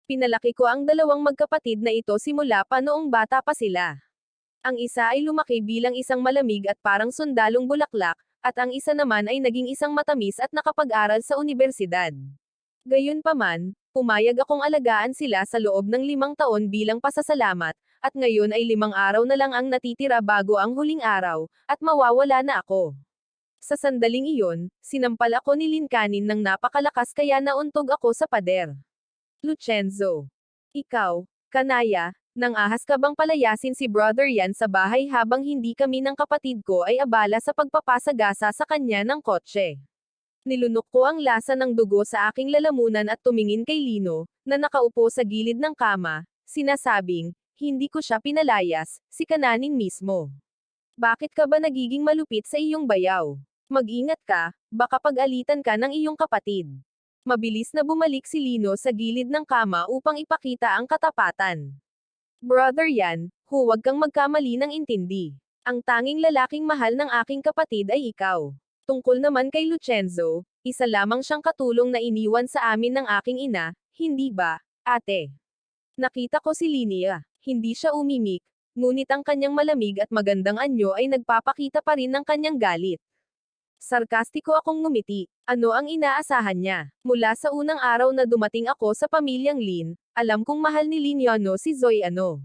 Pinalaki ko ang dalawang magkapatid na ito simula pa noong bata pa sila. Ang isa ay lumaki bilang isang malamig at parang sundalong bulaklak, at ang isa naman ay naging isang matamis at nakapag-aral sa unibersidad. Gayunpaman, pumayag akong alagaan sila sa loob ng 5 taon bilang pasasalamat, at ngayon ay 5 araw na lang ang natitira bago ang huling araw, at mawawala na ako. Sa sandaling iyon, sinampal ako ni Lincoln ng napakalakas kaya nauntog ako sa pader. Lucenzo. Ikaw, kanaya, nang ahas ka bang palayasin si brother yan sa bahay habang hindi kami ng kapatid ko ay abala sa pagpapasagasa sa kanya ng kotse? Nilunok ko ang lasa ng dugo sa aking lalamunan at tumingin kay Lino, na nakaupo sa gilid ng kama, sinasabing, hindi ko siya pinalayas, si Kananin mismo. Bakit ka ba nagiging malupit sa iyong bayaw? Mag-ingat ka, baka pag-alitan ka ng iyong kapatid. Mabilis na bumalik si Lino sa gilid ng kama upang ipakita ang katapatan. Brother yan, huwag kang magkamali ng intindi. Ang tanging lalaking mahal ng aking kapatid ay ikaw. Tungkol naman kay Lucenzo, isa lamang siyang katulong na iniwan sa amin ng aking ina, hindi ba, ate? Nakita ko si Linia. Hindi siya umimik, ngunit ang kanyang malamig at magandang anyo ay nagpapakita pa rin ng kanyang galit. Sarkastiko akong ngumiti. Ano ang inaasahan niya? Mula sa unang araw na dumating ako sa pamilyang Lin, alam kong mahal ni Lin Yono si Zoe Ano.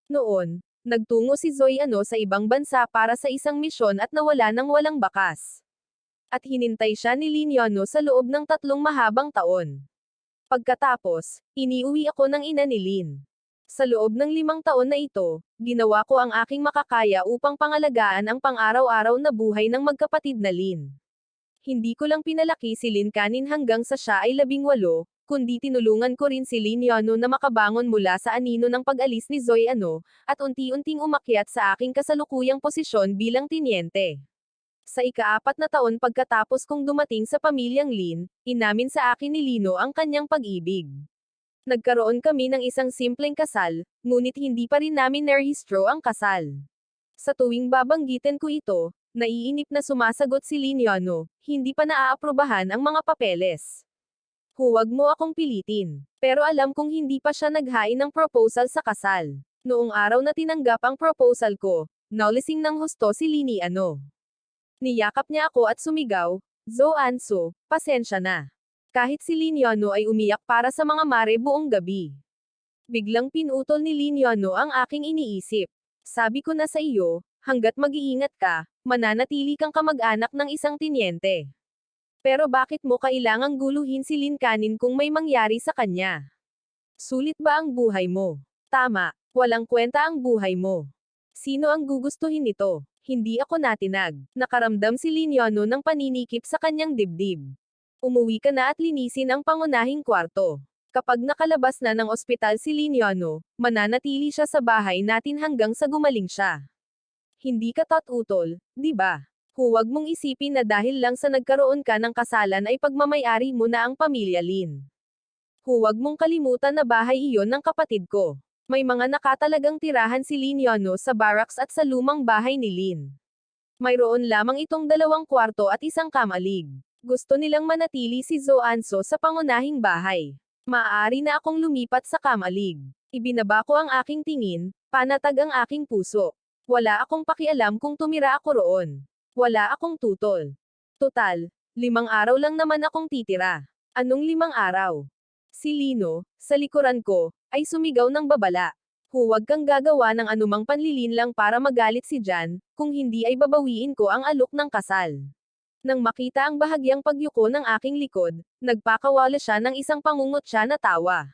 Noon, nagtungo si Zoe Ano sa ibang bansa para sa isang misyon at nawala nang walang bakas. At hinintay siya ni Lin Yono sa loob ng 3 mahabang taon. Pagkatapos, iniuwi ako ng ina ni Lin. Sa loob ng 5 taon na ito, ginawa ko ang aking makakaya upang pangalagaan ang pang-araw-araw na buhay ng magkapatid na Lin. Hindi ko lang pinalaki si Lin Kanin hanggang sa siya ay 18, kundi tinulungan ko rin si Lin Yono na makabangon mula sa anino ng pag-alis ni Zoe Ano, at unti-unting umakyat sa aking kasalukuyang posisyon bilang tinyente. Sa ika-4 na taon pagkatapos kong dumating sa pamilyang Lin, inamin sa akin ni Lino ang kanyang pag-ibig. Nagkaroon kami ng isang simpleng kasal, ngunit hindi pa rin namin nerehistro ang kasal. Sa tuwing babanggitin ko ito, naiinip na sumasagot si Lin Yono, hindi pa naaaprubahan ang mga papeles. Huwag mo akong pilitin. Pero alam kong hindi pa siya naghain ng proposal sa kasal. Noong araw na tinanggap ang proposal ko, naulising ng husto si Lini Ano. Niyakap niya ako at sumigaw, "Zo Anso, pasensya na." Kahit si Lin Yono ay umiyak para sa mga mare buong gabi. Biglang pinutol ni Lin Yono ang aking iniisip. Sabi ko na sa iyo, hanggat mag-iingat ka, mananatili kang kamag-anak ng isang tinyente. Pero bakit mo kailangang guluhin si Lin Kanin kung may mangyari sa kanya? Sulit ba ang buhay mo? Tama, walang kwenta ang buhay mo. Sino ang gugustuhin nito? Hindi ako natinag. Nakaramdam si Lin Yono ng paninikip sa kanyang dibdib. Umuwi ka na at linisin ang pangunahing kwarto. Kapag nakalabas na ng ospital si Lin Yono, mananatili siya sa bahay natin hanggang sa gumaling siya. Hindi ka tatutol, di ba? Huwag mong isipin na dahil lang sa nagkaroon ka ng kasalan ay pagmamayari mo na ang pamilya Lin. Huwag mong kalimutan na bahay iyon ng kapatid ko. May mga nakatalagang tirahan si Lin Yono sa barracks at sa lumang bahay ni Lin. Mayroon lamang itong 2 kwarto at isang kamalig. Gusto nilang manatili si Zo Anso sa pangunahing bahay. Maaari na akong lumipat sa kamalig. Ibinaba ko ang aking tingin, panatag ang aking puso. Wala akong pakialam kung tumira ako roon. Wala akong tutol. Total, 5 araw lang naman akong titira. Anong 5 araw? Si Lino, sa likuran ko, ay sumigaw ng babala. Huwag kang gagawa ng anumang panlilinlang para magalit si Jan, kung hindi ay babawiin ko ang alok ng kasal. Nang makita ang bahagyang pagyuko ng aking likod, nagpakawala siya ng isang pangungutya na tawa.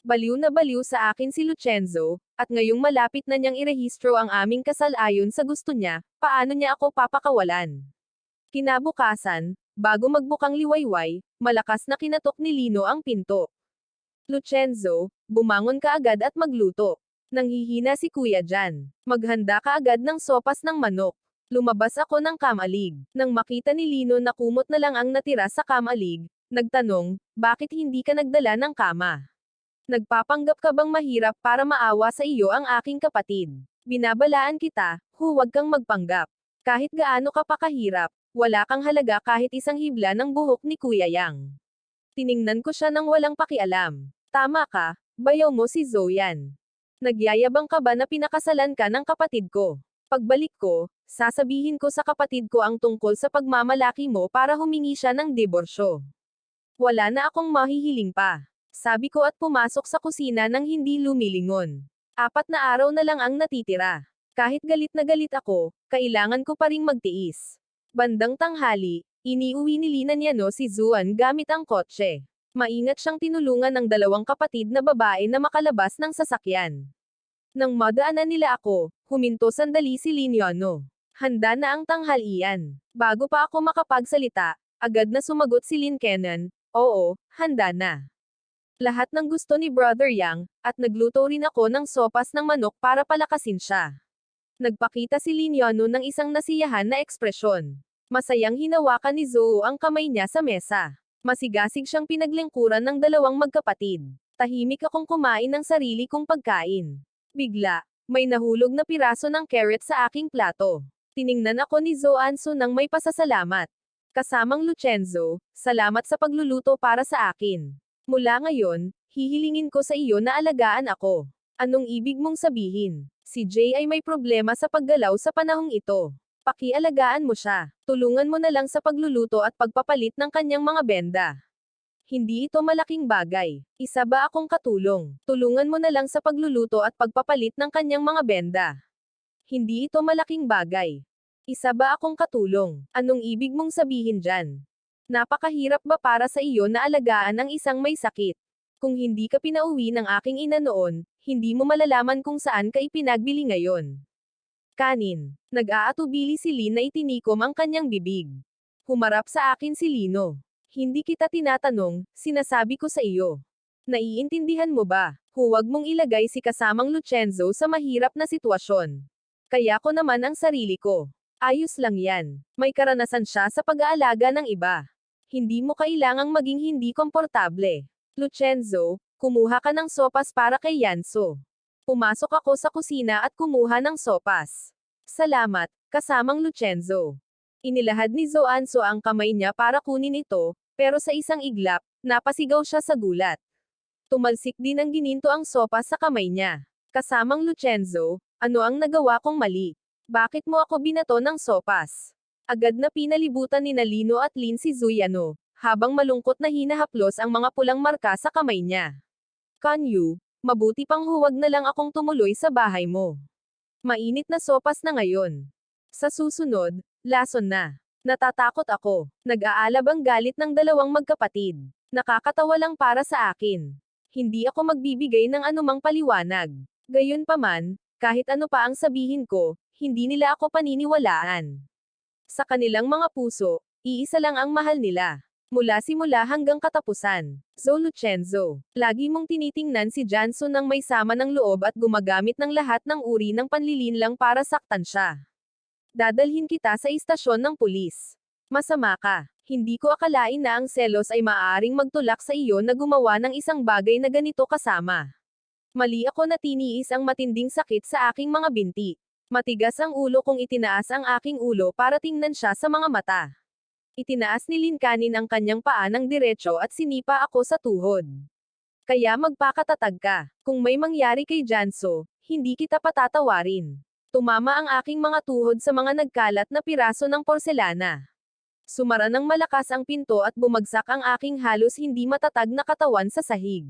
Baliw na baliw sa akin si Lucenzo, at ngayong malapit na niyang irehistro ang aming kasal ayon sa gusto niya, paano niya ako papakawalan? Kinabukasan, bago magbukang liwayway, malakas na kinatok ni Lino ang pinto. Lucenzo, bumangon ka agad at magluto. Nanghihina si Kuya Jan. Maghanda ka agad ng sopas ng manok. Lumabas ako ng kamalig. Nang makita ni Lino na kumot na lang ang natira sa kamalig, nagtanong, bakit hindi ka nagdala ng kama? Nagpapanggap ka bang mahirap para maawa sa iyo ang aking kapatid? Binabalaan kita, huwag kang magpanggap. Kahit gaano ka pa kahirap, wala kang halaga kahit isang hibla ng buhok ni Kuya Yang. Tiningnan ko siya ng walang pakialam. Tama ka, Bayaw mo si Zoyan. Nagyayabang ka ba na pinakasalan ka ng kapatid ko? Pagbalik ko, sasabihin ko sa kapatid ko ang tungkol sa pagmamalaki mo para humingi siya ng diborsyo. Wala na akong mahihiling pa. Sabi ko at pumasok sa kusina nang hindi lumilingon. 4 na araw na lang ang natitira. Kahit galit na galit ako, kailangan ko pa ring magtiis. Bandang tanghali, iniuwi ni Lina Niano si Zuan gamit ang kotse. Maingat siyang tinulungan ng 2 kapatid na babae na makalabas ng sasakyan. Nang madaanan nila ako, huminto sandali si Liniano. Handa na ang tanghalian. Bago pa ako makapagsalita, agad na sumagot si Lin Kenan, oo, handa na. Lahat ng gusto ni Brother Yang, at nagluto rin ako ng sopas ng manok para palakasin siya. Nagpakita si Liniano ng isang nasiyahan na ekspresyon. Masayang hinawakan ni Zou ang kamay niya sa mesa. Masigasig siyang pinaglingkuran ng 2 magkapatid. Tahimik akong kumain ng sarili kong pagkain. Bigla, may nahulog na piraso ng carrot sa aking plato. Tiningnan ako ni Zoanso nang may pasasalamat. Kasamang Lucenzo, salamat sa pagluluto para sa akin. Mula ngayon, hihilingin ko sa iyo na alagaan ako. Anong ibig mong sabihin? Si Jay ay may problema sa paggalaw sa panahong ito. Pakialagaan mo siya. Tulungan mo na lang sa pagluluto at pagpapalit ng kanyang mga benda. Hindi ito malaking bagay. Isa ba akong katulong? Tulungan mo na lang sa pagluluto at pagpapalit ng kanyang mga benda. Hindi ito malaking bagay. Isa ba akong katulong? Anong ibig mong sabihin dyan? Napakahirap ba para sa iyo na alagaan ang isang may sakit? Kung hindi ka pinauwi ng aking ina noon, hindi mo malalaman kung saan ka ipinagbili ngayon. Kanin. Nag-aatubili si Lin na itinikom ang kanyang bibig. Humarap sa akin si Lino. Hindi kita tinatanong, sinasabi ko sa iyo. Naiintindihan mo ba? Huwag mong ilagay si kasamang Lucenzo sa mahirap na sitwasyon. Kaya ko naman ang sarili ko. Ayos lang yan. May karanasan siya sa pag-aalaga ng iba. Hindi mo kailangang maging hindi komportable. Lucenzo, kumuha ka ng sopas para kay Yanso. Pumasok ako sa kusina at kumuha ng sopas. Salamat, kasamang Lucenzo. Inilahad ni Zoanso ang kamay niya para kunin ito, pero sa isang iglap, napasigaw siya sa gulat. Tumalsik din ng gininto ang sopas sa kamay niya. Kasamang Lucenzo, ano ang nagawa kong mali? Bakit mo ako binato ng sopas? Agad na pinalibutan ni Nalino at Lin si Zuyano, habang malungkot na hinahaplos ang mga pulang marka sa kamay niya. Kanyu, mabuti pang huwag na lang akong tumuloy sa bahay mo. Mainit na sopas na ngayon. Sa susunod, lason na. Natatakot ako. Nag-aalab ang galit ng 2 magkapatid. Nakakatawa lang para sa akin. Hindi ako magbibigay ng anumang paliwanag. Gayunpaman, kahit ano pa ang sabihin ko, hindi nila ako paniniwalaan. Sa kanilang mga puso, iisa lang ang mahal nila. Mula simula hanggang katapusan. Lucenzo, lagi mong tinitingnan si Janso nang may sama ng loob at gumagamit ng lahat ng uri ng panlilinlang para saktan siya. Dadalhin kita sa istasyon ng pulis. Masama ka. Hindi ko akalain na ang selos ay maaaring magtulak sa iyo na gumawa ng isang bagay na ganito kasama. Mali ako na tiniis ang matinding sakit sa aking mga binti. Matigas ang ulo kong itinaas ang aking ulo para tingnan siya sa mga mata. Itinaas ni Linkanin ang kanyang paa ng diretso at sinipa ako sa tuhod. Kaya magpakatatag ka. Kung may mangyari kay Janso, hindi kita patatawarin. Tumama ang aking mga tuhod sa mga nagkalat na piraso ng porselana. Sumara ng malakas ang pinto at bumagsak ang aking halos hindi matatag na katawan sa sahig.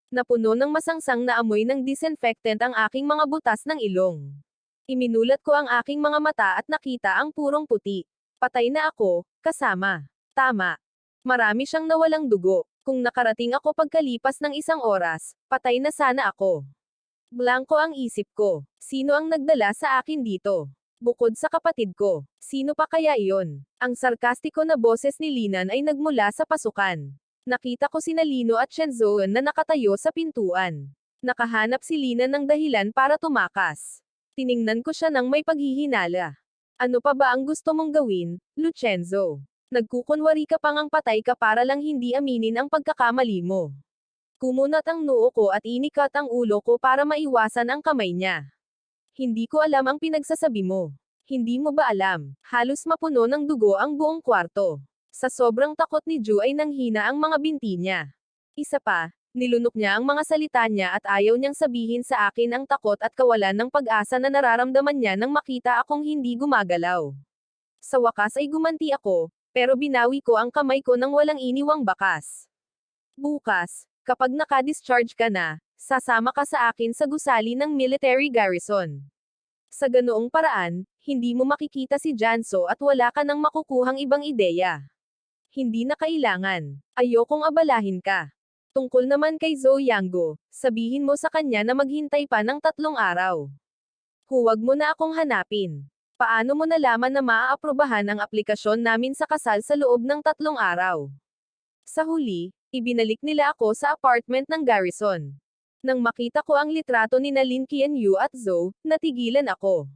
Napuno ng masangsang na amoy ng disinfectant ang aking mga butas ng ilong. Iminulat ko ang aking mga mata at nakita ang purong puti. Patay na ako, kasama. Tama. Marami siyang nawalang dugo. Kung nakarating ako pagkalipas ng 1 oras, patay na sana ako. Blanko ang isip ko. Sino ang nagdala sa akin dito? Bukod sa kapatid ko, sino pa kaya iyon? Ang sarkastiko na boses ni Linan ay nagmula sa pasukan. Nakita ko sina Lino at Shenzoan na nakatayo sa pintuan. Nakahanap si Linan ng dahilan para tumakas. Tiningnan ko siya ng may paghihinala. Ano pa ba ang gusto mong gawin, Lucenzo? Nagkukunwari ka pang ang patay ka para lang hindi aminin ang pagkakamali mo. Kumunat ang noo ko at inikat ang ulo ko para maiwasan ang kamay niya. Hindi ko alam ang pinagsasabi mo. Hindi mo ba alam, halos mapuno ng dugo ang buong kwarto. Sa sobrang takot ni Ju ay nanghina ang mga binti niya. Isa pa, Nilunok niya ang mga salita niya at ayaw niyang sabihin sa akin ang takot at kawalan ng pag-asa na nararamdaman niya nang makita akong hindi gumagalaw. Sa wakas ay gumanti ako, pero binawi ko ang kamay ko nang walang iniwang bakas. Bukas, kapag naka-discharge ka na, sasama ka sa akin sa gusali ng military garrison. Sa ganoong paraan, hindi mo makikita si Janso at wala ka nang makukuhang ibang ideya. Hindi na kailangan. Ayokong abalahin ka. Tungkol naman kay Zhou Yanggo, sabihin mo sa kanya na maghintay pa ng 3 araw. Huwag mo na akong hanapin. Paano mo nalaman na maaaprobahan ang aplikasyon namin sa kasal sa loob ng 3 araw? Sa huli, ibinalik nila ako sa apartment ng garrison. Nang makita ko ang litrato ni Lin Qianyu at Zhou, natigilan ako.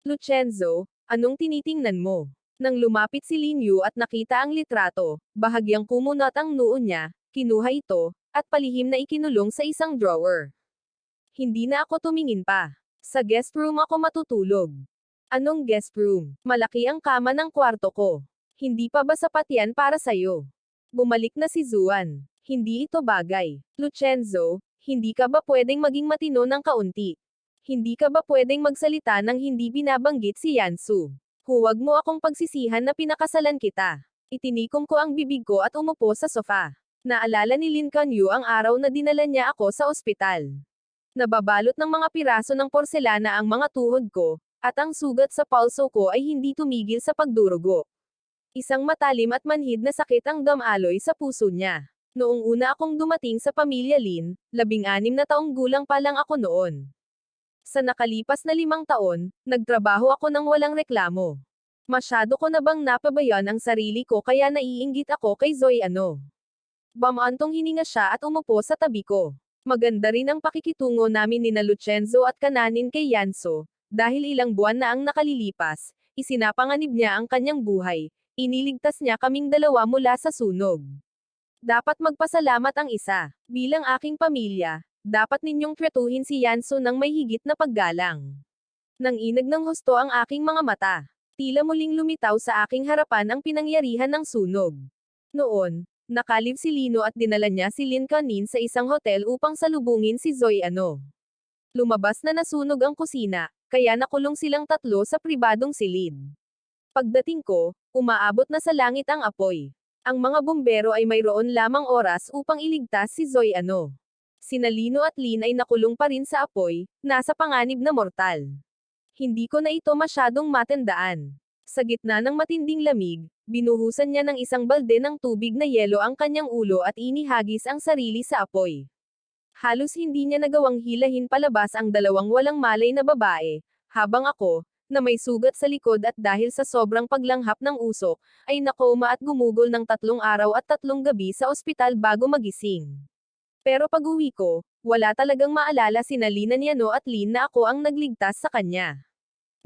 Lucenzo, anong tinitingnan mo? Nang lumapit si Lin Yu at nakita ang litrato, bahagyang kumunot ang noo niya, kinuha ito, at palihim na ikinulong sa isang drawer. Hindi na ako tumingin pa. Sa guest room ako matutulog. Anong guest room? Malaki ang kama ng kwarto ko. Hindi pa ba sapat yan para sayo? Bumalik na si Zuan. Hindi ito bagay. Lucenzo, hindi ka ba pwedeng maging matino ng kaunti? Hindi ka ba pwedeng magsalita nang hindi binabanggit si Yansu? Huwag mo akong pagsisihan na pinakasalan kita. Itinikom ko ang bibig ko at umupo sa sofa. Naalala ni Lin Kuan-yu ang araw na dinala niya ako sa ospital. Nababalot ng mga piraso ng porselana ang mga tuhod ko, at ang sugat sa pulso ko ay hindi tumigil sa pagdurugo. Isang matalim at manhid na sakit ang damaloy sa puso niya. Noong una akong dumating sa pamilya Lin, 16 na taong gulang pa lang ako noon. Sa nakalipas na 5 taon, nagtrabaho ako ng walang reklamo. Masyado ko na bang napabayan ang sarili ko kaya naiinggit ako kay Zoe ano? Bamantong hininga siya at umupo sa tabi ko. Maganda rin ang pakikitungo namin ni Lucenzo at kananin kay Yanso, dahil ilang buwan na ang nakalilipas, isinapanganib niya ang kanyang buhay, iniligtas niya kaming dalawa mula sa sunog. Dapat magpasalamat ang isa. Bilang aking pamilya, dapat ninyong tretuhin si Yanso ng may higit na paggalang. Nang inag ng husto ang aking mga mata, tila muling lumitaw sa aking harapan ang pinangyarihan ng sunog. Noon, nakalib si Lino at dinala niya si Lin Kanin sa isang hotel upang salubungin si Zoe ano. Lumabas na nasunog ang kusina, kaya nakulong silang tatlo sa pribadong silid. Pagdating ko, umaabot na sa langit ang apoy. Ang mga bumbero ay mayroon lamang oras upang iligtas si Zoe ano. Sina Lino at Lin ay nakulong pa rin sa apoy, nasa panganib na mortal. Hindi ko na ito masyadong matandaan. Sa gitna ng matinding lamig, binuhusan niya ng isang balde ng tubig na yelo ang kanyang ulo at inihagis ang sarili sa apoy. Halos hindi niya nagawang hilahin palabas ang dalawang walang malay na babae, habang ako, na may sugat sa likod at dahil sa sobrang paglanghap ng usok, ay nakoma at gumugol ng 3 araw at 3 gabi sa ospital bago magising. Pero pag-uwi ko, wala talagang maalala sina Lina Niano at Lin na ako ang nagligtas sa kanya.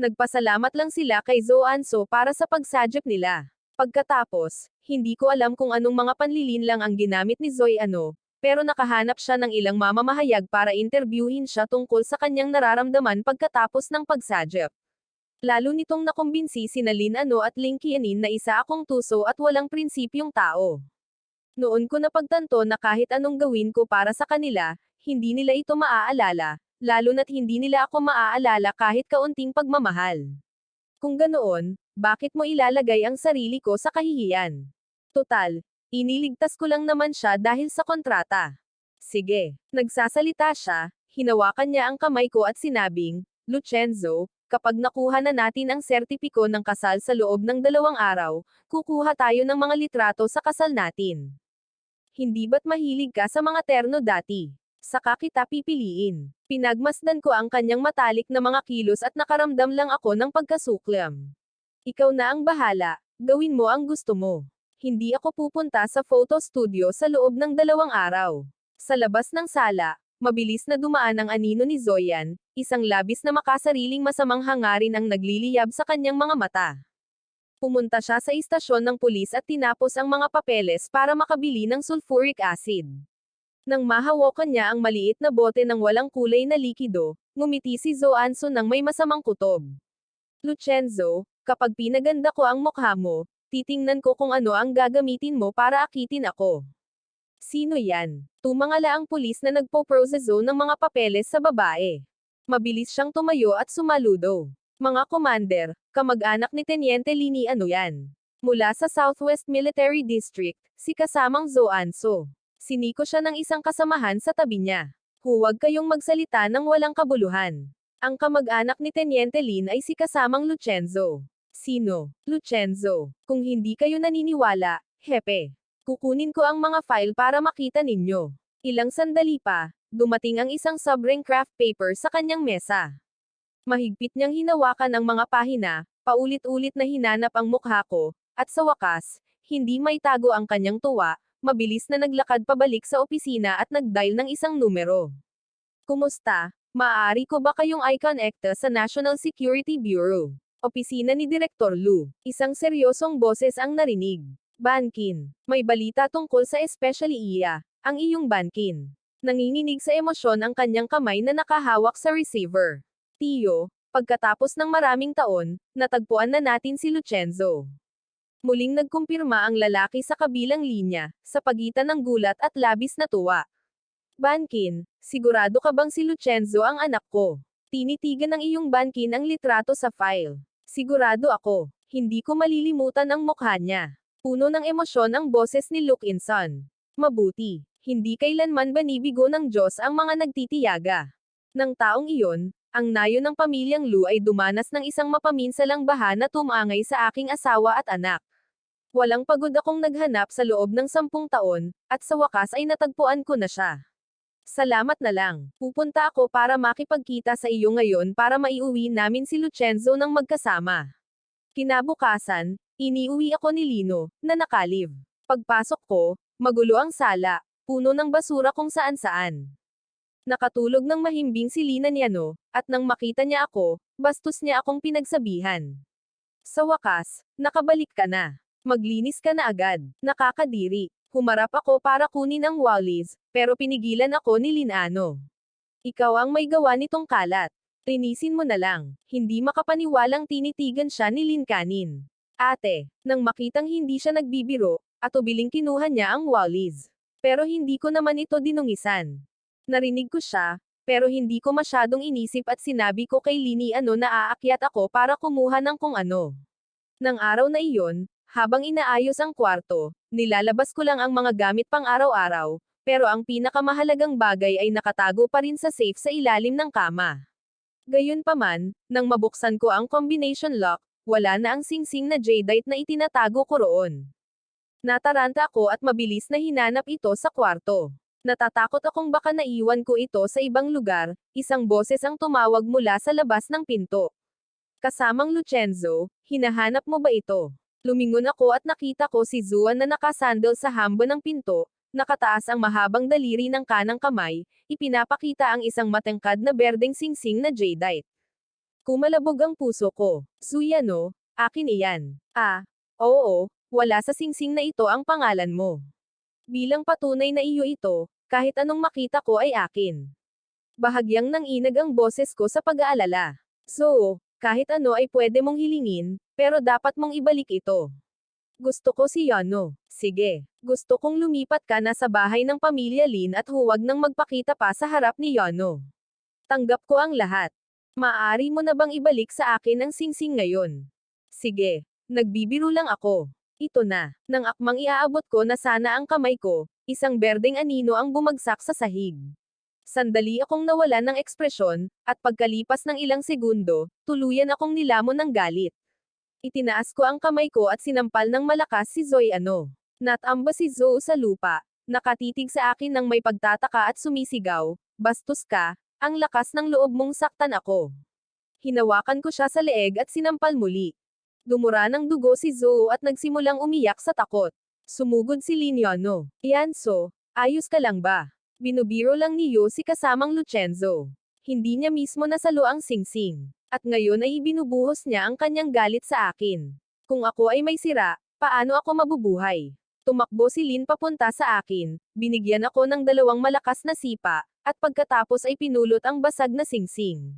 Nagpasalamat lang sila kay Zoe Anso para sa pagsadyap nila. Pagkatapos, hindi ko alam kung anong mga panlilin lang ang ginamit ni Zoe ano, pero nakahanap siya ng ilang mamamahayag para interviewin siya tungkol sa kanyang nararamdaman pagkatapos ng pagsadyap. Lalo nitong nakumbinsi sina Lin Ano at Ling Qianin na isa akong tuso at walang prinsipyong tao. Noon ko napagtanto na kahit anong gawin ko para sa kanila, hindi nila ito maaalala, lalo na't hindi nila ako maaalala kahit kaunting pagmamahal. Kung ganoon, bakit mo ilalagay ang sarili ko sa kahihiyan? Total, iniligtas ko lang naman siya dahil sa kontrata. Sige, nagsasalita siya, hinawakan niya ang kamay ko at sinabing, Lucenzo, kapag nakuha na natin ang sertipiko ng kasal sa loob ng 2 araw, kukuha tayo ng mga litrato sa kasal natin. Hindi ba't mahilig ka sa mga terno dati? Saka kita pipiliin. Pinagmasdan ko ang kanyang matalik na mga kilos at nakaramdam lang ako ng pagkasuklam. Ikaw na ang bahala, gawin mo ang gusto mo. Hindi ako pupunta sa photo studio sa loob ng 2 araw. Sa labas ng sala, mabilis na dumaan ang anino ni Zoyan, isang labis na makasariling masamang hangarin ang nagliliyab sa kanyang mga mata. Pumunta siya sa istasyon ng pulis at tinapos ang mga papeles para makabili ng sulfuric acid. Nang mahawakan niya ang maliit na bote ng walang kulay na likido, ngumiti si Zoe Anso ng may masamang kutob. Lucenzo, kapag pinaganda ko ang mukha mo, titingnan ko kung ano ang gagamitin mo para akitin ako. Sino yan? Tumangala ang pulis na nagpo-process ng mga papeles sa babae. Mabilis siyang tumayo at sumaludo. Mga commander, kamag-anak ni Teniente Lini ano yan? Mula sa Southwest Military District, si kasamang Zoanso. Siniko siya ng isang kasamahan sa tabi niya. Huwag kayong magsalita ng walang kabuluhan. Ang kamag-anak ni Teniente Lin ay si kasamang Lucenzo. Sino? Lucenzo. Kung hindi kayo naniniwala, hepe. Kukunin ko ang mga file para makita ninyo. Ilang sandali pa, dumating ang isang sobrang craft paper sa kanyang mesa. Mahigpit niyang hinawakan ang mga pahina, paulit-ulit na hinanap ang mukha ko, at sa wakas, hindi maitago ang kanyang tuwa, mabilis na naglakad pabalik sa opisina at nag-dial ng isang numero. Kumusta? Maaari ko ba kayong i-connect sa National Security Bureau? Opisina ni Direktor Lu. Isang seryosong boses ang narinig. Bankin. May balita tungkol sa especially iya, ang iyong bankin. Nanginginig sa emosyon ang kanyang kamay na nakahawak sa receiver. Tiyo, pagkatapos ng maraming taon, natagpuan na natin si Lucenzo. Muling nagkumpirma ang lalaki sa kabilang linya, sa pagitan ng gulat at labis na tuwa. Bankin, sigurado ka bang si Lucenzo ang anak ko? Tinitigan ng iyong bankin ang litrato sa file. Sigurado ako, hindi ko malilimutan ang mukha niya. Puno ng emosyon ang boses ni Luke Inson. Mabuti, hindi kailanman banibigo ng Diyos ang mga nagtitiyaga. Nang taong iyon, ang nayo ng pamilyang Lu ay dumanas ng isang mapaminsalang baha na tumangay sa aking asawa at anak. Walang pagod akong naghanap sa loob ng 10 taon, at sa wakas ay natagpuan ko na siya. Salamat na lang. Pupunta ako para makipagkita sa iyo ngayon para maiuwi namin si Lucenzo ng magkasama. Kinabukasan, iniuwi ako ni Lino, na nakalib. Pagpasok ko, magulo ang sala, puno ng basura kung saan-saan. Nakatulog ng mahimbing si Lina Niano, at nang makita niya ako, bastos niya akong pinagsabihan. Sa wakas, nakabalik ka na. Maglinis ka na agad. Nakakadiri. Humarap ako para kunin ang wallis, pero pinigilan ako ni Linano. Ikaw ang may gawa nitong kalat. Linisin mo na lang. Hindi makapaniwalang tinitigan siya ni Lin kanin. Ate, nang makitang hindi siya nagbibiro, atubiling kinuha niya ang wallis. Pero hindi ko naman ito dinungisan. Narinig ko siya, pero hindi ko masyadong inisip at sinabi ko kay Lini ano na aakyat ako para kumuha ng kung ano. Nang araw na iyon, habang inaayos ang kwarto, nilalabas ko lang ang mga gamit pang araw-araw, pero ang pinakamahalagang bagay ay nakatago pa rin sa safe sa ilalim ng kama. Gayunpaman, nang mabuksan ko ang combination lock, wala na ang singsing na jadeite na itinatago ko roon. Nataranta ako at mabilis na hinanap ito sa kwarto. Natatakot akong baka naiwan ko ito sa ibang lugar, isang boses ang tumawag mula sa labas ng pinto. Kasamang Lucenzo, hinahanap mo ba ito? Lumingon ako at nakita ko si Zuan na nakasandal sa hambo ng pinto, nakataas ang mahabang daliri ng kanang kamay, ipinapakita ang isang matangkad na berdeng singsing na jadeite. Kumalabog ang puso ko. Zuyano, akin iyan. Ah, oo, wala sa singsing na ito ang pangalan mo. Bilang patunay na iyo ito, kahit anong makita ko ay akin. Bahagyang nanginag ang boses ko sa pag-aalala. So, kahit ano ay pwede mong hilingin, pero dapat mong ibalik ito. Gusto ko si Yano. Sige, gusto kong lumipat ka na sa bahay ng pamilya Lin at huwag nang magpakita pa sa harap ni Yano. Tanggap ko ang lahat. Maaari mo na bang ibalik sa akin ang singsing ngayon? Sige, nagbibiro lang ako. Ito na, nang akmang iaabot ko na sana ang kamay ko, isang berdeng anino ang bumagsak sa sahig. Sandali akong nawalan ng ekspresyon, at pagkalipas ng ilang segundo, tuluyan akong nilamon ng galit. Itinaas ko ang kamay ko at sinampal ng malakas si Zoyano. Natamba si Zo sa lupa, nakatitig sa akin ng may pagtataka at sumisigaw, bastos ka, ang lakas ng loob mong saktan ako. Hinawakan ko siya sa leeg at sinampal muli. Dumura ng dugo si Zo at nagsimulang umiyak sa takot. Sumugod si Linyano. Yanso, ayos ka lang ba? Binubiro lang ni Yo si kasamang Lucenzo. Hindi niya mismo nasalo ang singsing. At ngayon ay ibinubuhos niya ang kanyang galit sa akin. Kung ako ay may sira, paano ako mabubuhay? Tumakbo si Lin papunta sa akin, binigyan ako ng 2 malakas na sipa, at pagkatapos ay pinulot ang basag na singsing.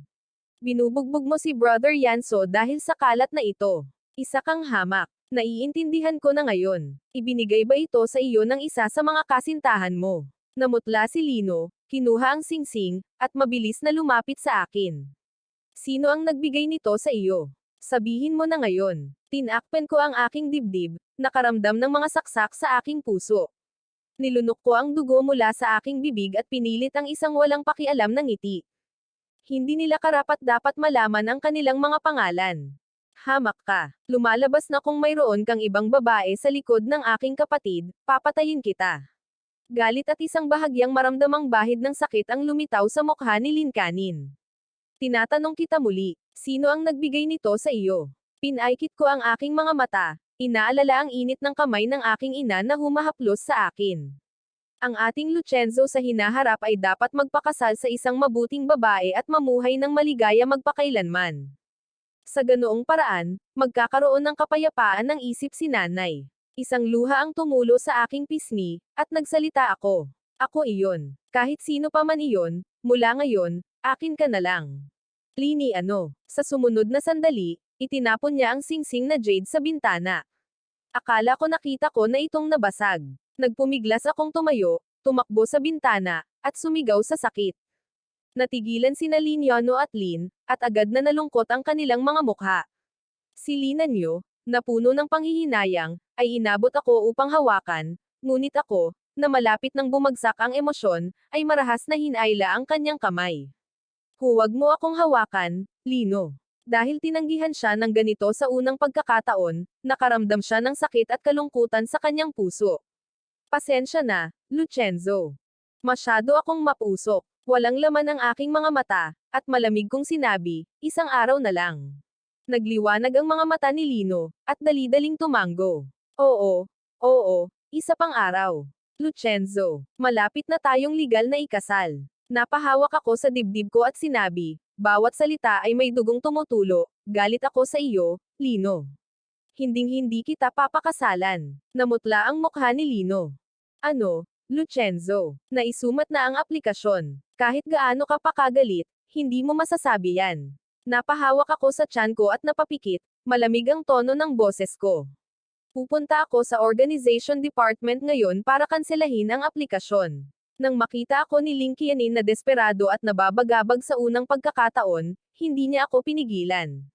Binubugbog mo si Brother Yanso dahil sa kalat na ito. Isa kang hamak. Naiintindihan ko na ngayon. Ibinigay ba ito sa iyo ng isa sa mga kasintahan mo? Namutla si Lino, kinuha ang singsing, at mabilis na lumapit sa akin. Sino ang nagbigay nito sa iyo? Sabihin mo na ngayon. Tinakpan ko ang aking dibdib, nakaramdam ng mga saksak sa aking puso. Nilunok ko ang dugo mula sa aking bibig at pinilit ang isang walang pakialam na ngiti. Hindi nila karapat-dapat malaman ang kanilang mga pangalan. Hamak ka. Lumalabas na kung mayroon kang ibang babae sa likod ng aking kapatid, papatayin kita. Galit at isang bahagyang maramdamang bahid ng sakit ang lumitaw sa mukha ni Linkanin. Tinatanong kita muli, sino ang nagbigay nito sa iyo? Pinaikit ko ang aking mga mata, inaalala ang init ng kamay ng aking ina na humahaplos sa akin. Ang ating Lucenzo sa hinaharap ay dapat magpakasal sa isang mabuting babae at mamuhay ng maligaya magpakailanman. Sa ganoong paraan, magkakaroon ng kapayapaan ng isip si nanay. Isang luha ang tumulo sa aking pisngi, at nagsalita ako. Ako iyon. Kahit sino pa man iyon, mula ngayon, akin ka na lang. Lini ano. Sa sumunod na sandali, itinapon niya ang singsing na jade sa bintana. Akala ko nakita ko na itong nabasag. Nagpumiglas akong tumayo, tumakbo sa bintana, at sumigaw sa sakit. Natigilan sina Linyono at Lin, at agad na nalungkot ang kanilang mga mukha. Si Linanyo, na puno ng panghihinayang, ay inabot ako upang hawakan, ngunit ako, na malapit nang bumagsak ang emosyon, ay marahas na hinayla ang kanyang kamay. Huwag mo akong hawakan, Lino. Dahil tinanggihan siya ng ganito sa unang pagkakataon, nakaramdam siya ng sakit at kalungkutan sa kanyang puso. Pasensya na, Lucenzo. Masyado akong mapusok. Walang laman ang aking mga mata, at malamig kong sinabi, isang araw na lang. Nagliwanag ang mga mata ni Lino, at dali-daling tumango. Oo, isa pang araw. Lucenzo, malapit na tayong legal na ikasal. Napahawak ako sa dibdib ko at sinabi, bawat salita ay may dugong tumutulo, galit ako sa iyo, Lino. Hinding-hindi kita papakasalan. Namutla ang mukha ni Lino. Ano, Lucenzo, naisumat na ang aplikasyon. Kahit gaano ka pakagalit, hindi mo masasabi yan. Napahawak ako sa tiyan ko at napapikit, malamig ang tono ng boses ko. Pupunta ako sa organization department ngayon para kanselahin ang aplikasyon. Nang makita ako ni Linkianin na desperado at nababagabag sa unang pagkakataon, hindi niya ako pinigilan.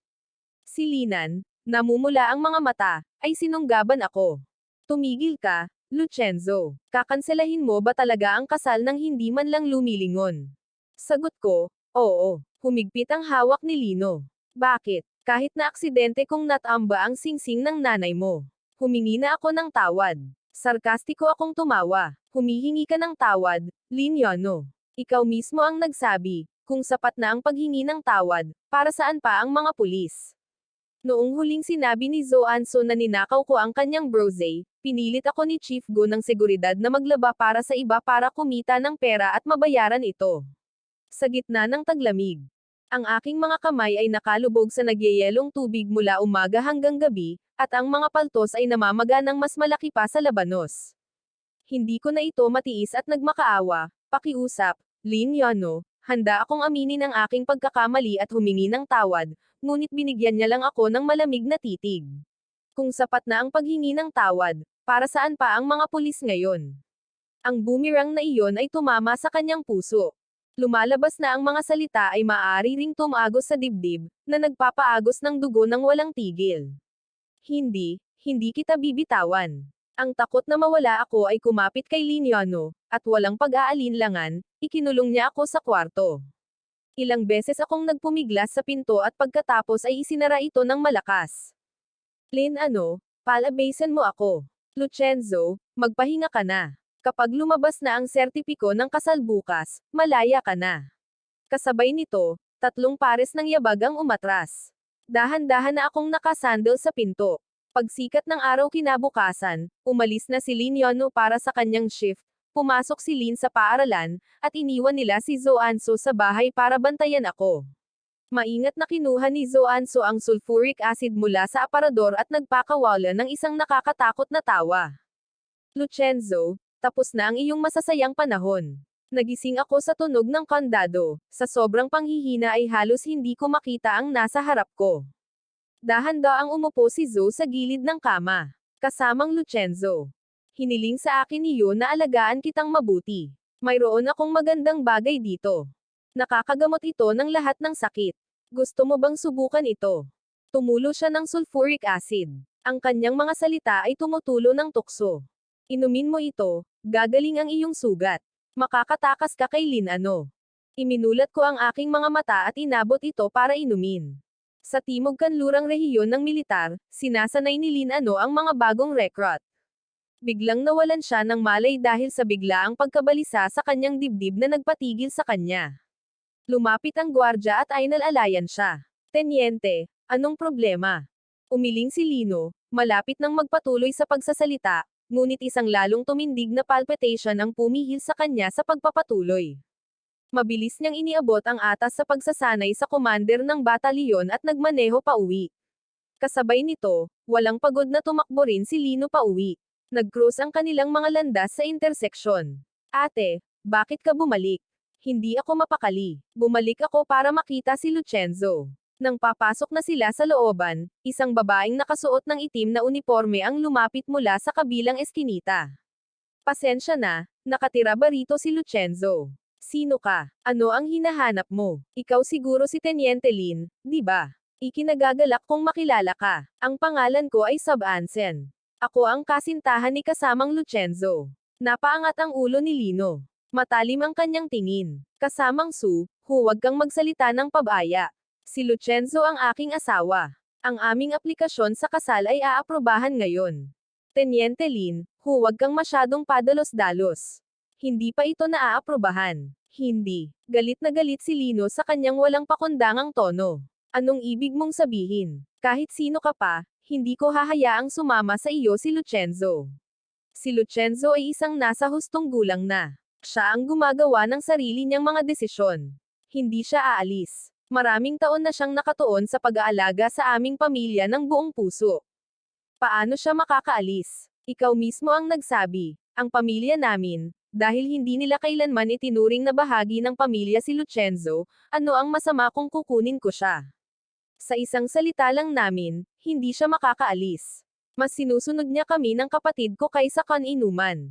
Si Linan, namumula ang mga mata, ay sinunggaban ako. Tumigil ka, Lucenzo. Kakanselahin mo ba talaga ang kasal nang hindi man lang lumilingon? Sagot ko, oo. Humigpit ang hawak ni Lino. Bakit? Kahit na aksidente kong natamba ang singsing ng nanay mo. Humingi na ako ng tawad. Sarkastiko akong tumawa. Humihingi ka ng tawad, Linyono. Ikaw mismo ang nagsabi, kung sapat na ang paghingi ng tawad, para saan pa ang mga pulis? Noong huling sinabi ni Zoanso na ninakaw ko ang kanyang brose, pinilit ako ni Chief Go ng seguridad na maglaba para sa iba para kumita ng pera at mabayaran ito. Sa gitna ng taglamig, ang aking mga kamay ay nakalubog sa nagyayelong tubig mula umaga hanggang gabi, at ang mga paltos ay namamaga ng mas malaki pa sa labanos. Hindi ko na ito matiis at nagmakaawa, pakiusap, Linyono, handa akong aminin ang aking pagkakamali at humingi ng tawad, ngunit binigyan niya lang ako ng malamig na titig. Kung sapat na ang paghingi ng tawad, para saan pa ang mga pulis ngayon? Ang boomerang na iyon ay tumama sa kanyang puso. Lumalabas na ang mga salita ay maaari ring tumagos sa dibdib, na nagpapaagos ng dugo ng walang tigil. Hindi kita bibitawan. Ang takot na mawala ako ay kumapit kay Linyono, at walang pag-aalinlangan, ikinulong niya ako sa kwarto. Ilang beses akong nagpumiglas sa pinto at pagkatapos ay isinara ito ng malakas. Palabasin mo ako. Lucenzo, magpahinga ka na. Kapag lumabas na ang sertipiko ng kasal bukas, malaya ka na. Kasabay nito, 3 pares ng yabag ang umatras. Dahan-dahan na akong nakasandal sa pinto. Pagsikat ng araw kinabukasan, umalis na si Linyono para sa kanyang shift, pumasok si Lin sa paaralan, at iniwan nila si Zoanso sa bahay para bantayan ako. Maingat na kinuha ni Zoanso ang sulfuric acid mula sa aparador at nagpakawala ng isang nakakatakot na tawa. Lucenzo, tapos na ang iyong masasayang panahon. Nagising ako sa tunog ng kandado, sa sobrang panghihina ay halos hindi ko makita ang nasa harap ko. Dahan-daang umupo si Zoe sa gilid ng kama. Kasamang Lucenzo. Hiniling sa akin niyo na alagaan kitang mabuti. Mayroon akong magandang bagay dito. Nakakagamot ito ng lahat ng sakit. Gusto mo bang subukan ito? Tumulo siya ng sulfuric acid. Ang kanyang mga salita ay tumutulo ng tukso. Inumin mo ito, gagaling ang iyong sugat. Makakatakas ka kay Lin ano. Iminulat ko ang aking mga mata at inabot ito para inumin. Sa timog kanlurang rehiyon ng militar, sinasanay ni Lin ano ang mga bagong recruit. Biglang nawalan siya ng malay dahil sa biglaang pagkabalisa sa kanyang dibdib na nagpatigil sa kanya. Lumapit ang gwardya at ainalalayan siya. Tenyente, anong problema? Umiling si Lino, malapit nang magpatuloy sa pagsasalita, ngunit isang lalong tumindig na palpitation ang pumihil sa kanya sa pagpapatuloy. Mabilis niyang iniabot ang atas sa pagsasanay sa commander ng batalyon at nagmaneho pauwi. Kasabay nito, walang pagod na tumakbo rin si Lino pauwi. Nag-cross ang kanilang mga landas sa interseksyon. Ate, bakit ka bumalik? Hindi ako mapakali. Bumalik ako para makita si Lucenzo. Nang papasok na sila sa looban, isang babaeng nakasuot ng itim na uniforme ang lumapit mula sa kabilang eskinita. Pasensya na, nakatira ba rito si Lucenzo? Sino ka? Ano ang hinahanap mo? Ikaw siguro si Teniente Lin, di ba? Ikinagagalak kong makilala ka. Ang pangalan ko ay Sub-Ansen. Ako ang kasintahan ni kasamang Lucenzo. Napaangat ang ulo ni Lino. Matalim ang kanyang tingin. Kasamang Su, huwag kang magsalita ng pabaya. Si Lucenzo ang aking asawa. Ang aming aplikasyon sa kasal ay aaprobahan ngayon. Teniente Lin, huwag kang masyadong padalos-dalos. Hindi pa ito naaaprobahan. Hindi. Galit na galit si Lino sa kanyang walang pakundangang tono. Anong ibig mong sabihin? Kahit sino ka pa, hindi ko hahayaang sumama sa iyo si Lucenzo. Si Lucenzo ay isang nasa hustong gulang na. Siya ang gumagawa ng sarili niyang mga desisyon. Hindi siya aalis. Maraming taon na siyang nakatuon sa pag-aalaga sa aming pamilya ng buong puso. Paano siya makakaalis? Ikaw mismo ang nagsabi. Ang pamilya namin, dahil hindi nila kailanman itinuring na bahagi ng pamilya si Lucenzo, ano ang masama kung kukunin ko siya? Sa isang salita lang namin, hindi siya makakaalis. Mas sinusunod niya kami ng kapatid ko kaysa kan-inuman.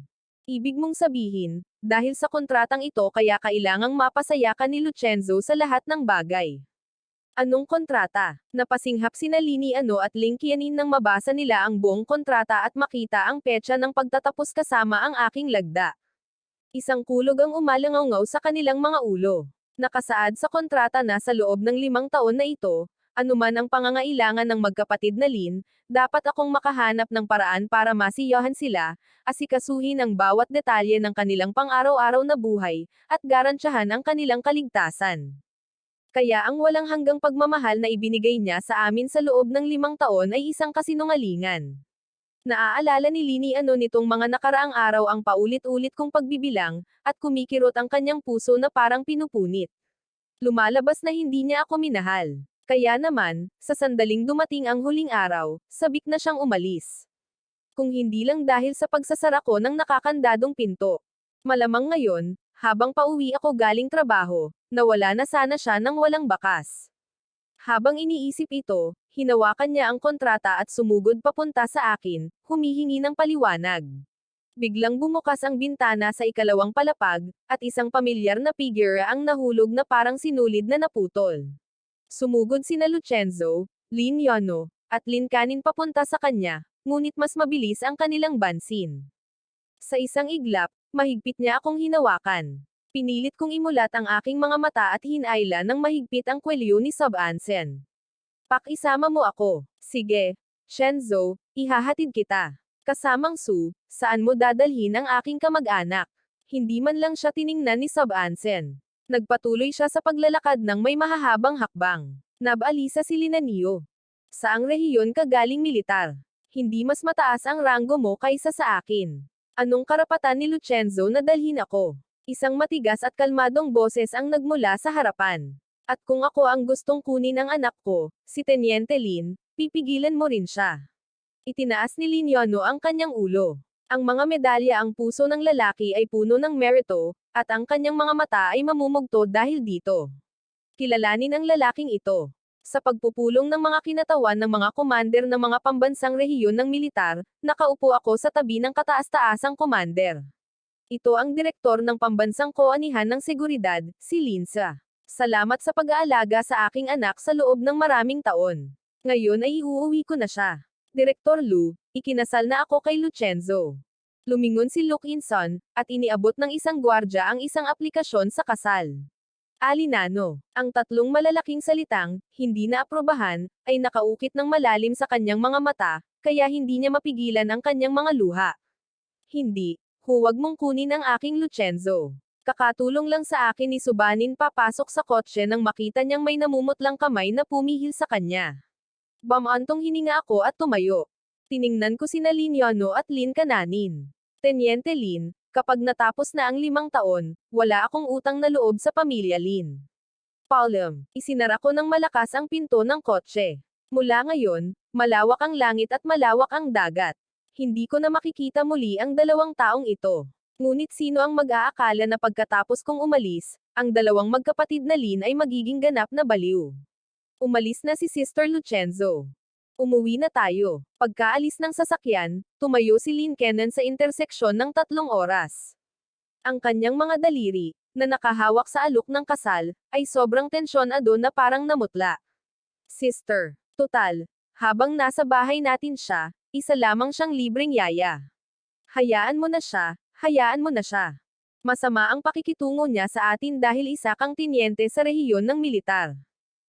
Ibig mong sabihin, dahil sa kontratang ito kaya kailangang mapasaya ka ni Lucenzo sa lahat ng bagay. Anong kontrata? Napasinghap sina Lini ano at Linkianin nang mabasa nila ang buong kontrata at makita ang petsa ng pagtatapos kasama ang aking lagda. Isang kulog ang umalangaw sa kanilang mga ulo. Nakasaad sa kontrata na sa loob ng 5 taon na ito, anuman ang pangangailangan ng magkapatid na Lin, dapat akong makahanap ng paraan para masiyahan sila, asikasuhin ang bawat detalye ng kanilang pang-araw-araw na buhay, at garantyahan ang kanilang kaligtasan. Kaya ang walang hanggang pagmamahal na ibinigay niya sa amin sa loob ng 5 taon ay isang kasinungalingan. Naaalala ni Lini ano nitong mga nakaraang araw ang paulit-ulit kong pagbibilang, at kumikirot ang kanyang puso na parang pinupunit. Lumalabas na hindi niya ako minahal. Kaya naman, sa sandaling dumating ang huling araw, sabik na siyang umalis. Kung hindi lang dahil sa pagsasara ko ng nakakandadong pinto. Malamang ngayon, habang pauwi ako galing trabaho, nawala na sana siya ng walang bakas. Habang iniisip ito, hinawakan niya ang kontrata at sumugod papunta sa akin, humihingi ng paliwanag. Biglang bumukas ang bintana sa ikalawang palapag, at isang pamilyar na figure ang nahulog na parang sinulid na naputol. Sumugod sina Lucenzo, Lin Yono, at Lin Kanin papunta sa kanya, ngunit mas mabilis ang kanilang bansin. Sa isang iglap, mahigpit niya akong hinawakan. Pinilit kong imulat ang aking mga mata at hinayla ng mahigpit ang kwelyo ni Sub-Ansen. Pakisama mo ako. Sige. Shenzo, ihahatid kita. Kasamang Su, saan mo dadalhin ang aking kamag-anak? Hindi man lang siya tiningnan ni Sub-Ansen. Nagpatuloy siya sa paglalakad ng may mahahabang hakbang. Nabalisa si Linanio. Saang rehiyon ka galing militar? Hindi mas mataas ang ranggo mo kaysa sa akin. Anong karapatan ni Lucenzo na dalhin ako? Isang matigas at kalmadong boses ang nagmula sa harapan. At kung ako ang gustong kunin ang anak ko, si Teniente Lin, pipigilan mo rin siya. Itinaas ni Lin Yono ang kanyang ulo. Ang mga medalya ang puso ng lalaki ay puno ng merito, at ang kanyang mga mata ay mamumugto dahil dito. Kilalanin ang lalaking ito. Sa pagpupulong ng mga kinatawan ng mga commander ng mga pambansang rehiyon ng militar, nakaupo ako sa tabi ng kataas-taasang commander. Ito ang direktor ng pambansang koanihan ng seguridad, si Linsa. Salamat sa pag-aalaga sa aking anak sa loob ng maraming taon. Ngayon ay iuuwi ko na siya. Direktor Lu, ikinasal na ako kay Lucenzo. Lumingon si Luke Inson, at iniabot ng isang gwardya ang isang aplikasyon sa kasal. Alinano, ang tatlong malalaking salitang, hindi na aprobahan, ay nakaukit ng malalim sa kanyang mga mata, kaya hindi niya mapigilan ang kanyang mga luha. Hindi, huwag mong kunin ang aking Lucenzo. Kakatulong lang sa akin ni Subanin papasok sa kotse nang makita niyang may namumutlang kamay na pumihil sa kanya. Bamantong hininga ako at tumayo. Tiningnan ko sina Lin Yono at Lin Kananin. Tenyente Lin, kapag natapos na ang 5 taon, wala akong utang na loob sa pamilya Lin. Paulam, isinara ko ng malakas ang pinto ng kotse. Mula ngayon, malawak ang langit at malawak ang dagat. Hindi ko na makikita muli ang 2 taong ito. Ngunit sino ang mag-aakala na pagkatapos kong umalis, ang 2 magkapatid na Lin ay magiging ganap na baliw. Umalis na si Sister Lucenzo. Umuwi na tayo. Pagkaalis ng sasakyan, tumayo si Lin Kenan sa interseksyon ng 3 oras. Ang kanyang mga daliri, na nakahawak sa alok ng kasal, ay sobrang tensyonado na parang namutla. Sister, total, habang nasa bahay natin siya, isa lamang siyang libreng yaya. Hayaan mo na siya, hayaan mo na siya. Masama ang pakikitungo niya sa atin dahil isa kang tinyente sa rehiyon ng militar.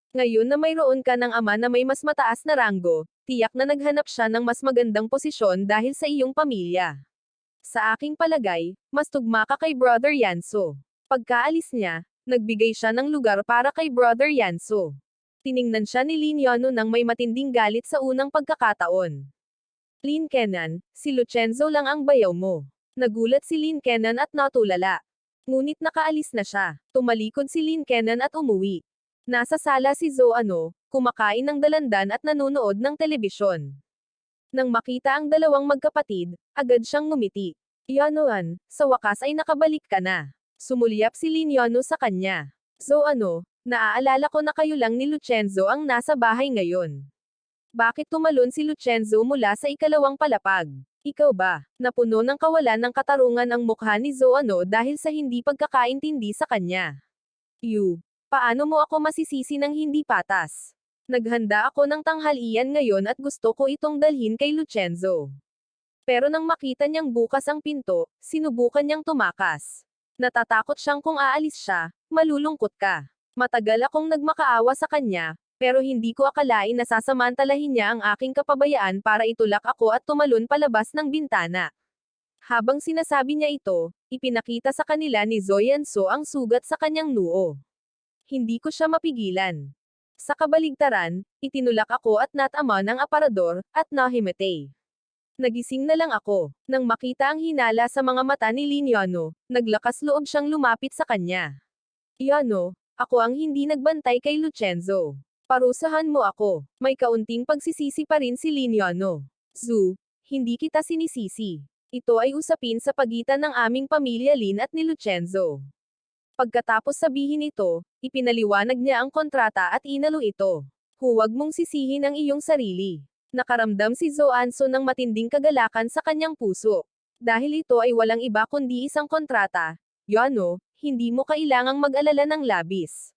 Ngayon na mayroon ka ng ama na may mas mataas na ranggo, tiyak na naghanap siya ng mas magandang posisyon dahil sa iyong pamilya. Sa aking palagay, mas tugma ka kay Brother Yanso. Pagkaalis niya, nagbigay siya ng lugar para kay Brother Yanso. Tiningnan siya ni Lin Yono nang may matinding galit sa unang pagkakataon. Lin Kenan, si Lucenzo lang ang bayaw mo. Nagulat si Lin Kenan at natulala. Ngunit nakaalis na siya. Tumalikod si Lin Kenan at umuwi. Nasa sala si Zoano, kumakain ng dalandan at nanonood ng telebisyon. Nang makita ang 2 magkapatid, agad siyang ngumiti. Yonoan, sa wakas ay nakabalik ka na. Sumulyap si Lin Yono sa kanya. Zoano, naaalala ko na kayo lang ni Lucenzo ang nasa bahay ngayon. Bakit tumalon si Lucenzo mula sa 2 palapag? Ikaw ba? Napuno ng kawalan ng katarungan ang mukha ni Zoano dahil sa hindi pagkakaintindi sa kanya. Paano mo ako masisisi ng hindi patas? Naghanda ako ng tanghalian ngayon at gusto ko itong dalhin kay Lucenzo. Pero nang makita niyang bukas ang pinto, sinubukan niyang tumakas. Natatakot siyang kung aalis siya, malulungkot ka. Matagal akong nagmakaawa sa kanya, pero hindi ko akalain na sasamantalahin niya ang aking kapabayaan para itulak ako at tumalon palabas ng bintana. Habang sinasabi niya ito, ipinakita sa kanila ni Zoyanso ang sugat sa kanyang noo. Hindi ko siya mapigilan. Sa kabaligtaran, itinulak ako at natama ng aparador, at nahimatay. Nagising na lang ako. Nang makita ang hinala sa mga mata ni Lin Yono, naglakas loob siyang lumapit sa kanya. Yono, ako ang hindi nagbantay kay Lucenzo. Parusahan mo ako. May kaunting pagsisisi pa rin si Lin Yono. Hindi kita sinisisi. Ito ay usapin sa pagitan ng aming pamilya Lin at ni Lucenzo. Pagkatapos sabihin ito, ipinaliwanag niya ang kontrata at inalo ito. Huwag mong sisihin ang iyong sarili. Nakaramdam si Zoanso ng matinding kagalakan sa kanyang puso. Dahil ito ay walang iba kundi isang kontrata, Yono, hindi mo kailangang mag-alala ng labis.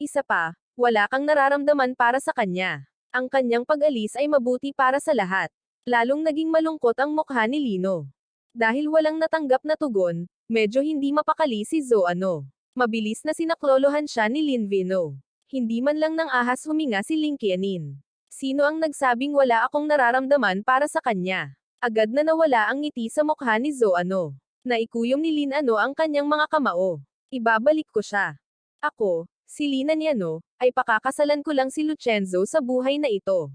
Isa pa, wala kang nararamdaman para sa kanya. Ang kanyang pag-alis ay mabuti para sa lahat. Lalong naging malungkot ang mukha ni Lino. Dahil walang natanggap na tugon, medyo hindi mapakali si Zoano. Mabilis na sinaklolohan siya ni Linvino. Hindi man lang ng ahas huminga si Linkianin. Sino ang nagsabing wala akong nararamdaman para sa kanya? Agad na nawala ang ngiti sa mukha ni Zoano. Naikuyom ni Linano ang kanyang mga kamao. Ibabalik ko siya. Ako, si Linaniano, ay pakakasalan ko lang si Lucenzo sa buhay na ito.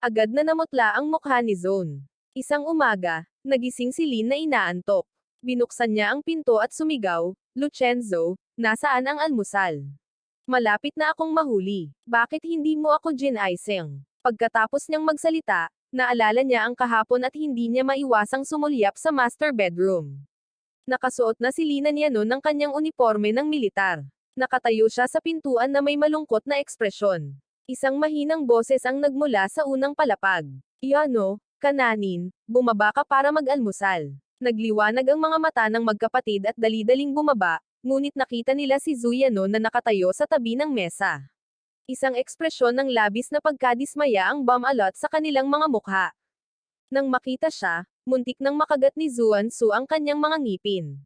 Agad na namutla ang mukha ni Zone. Isang umaga, nagising si Lin na inaantok. Binuksan niya ang pinto at sumigaw, Lucenzo, nasaan ang almusal? Malapit na akong mahuli. Bakit hindi mo ako ginaising? Pagkatapos niyang magsalita, naalala niya ang kahapon at hindi niya maiwasang sumulyap sa master bedroom. Nakasuot na si Linaniano ng kanyang uniforme ng militar. Nakatayo siya sa pintuan na may malungkot na ekspresyon. Isang mahinang boses ang nagmula sa unang palapag. Yano, Kananin, bumaba ka para mag-almusal. Nagliwanag ang mga mata ng magkapatid at dali-daling bumaba, ngunit nakita nila si Zuyano na nakatayo sa tabi ng mesa. Isang ekspresyon ng labis na pagkadismaya ang bumalot sa kanilang mga mukha. Nang makita siya, muntik nang makagat ni Zuan-su ang kanyang mga ngipin.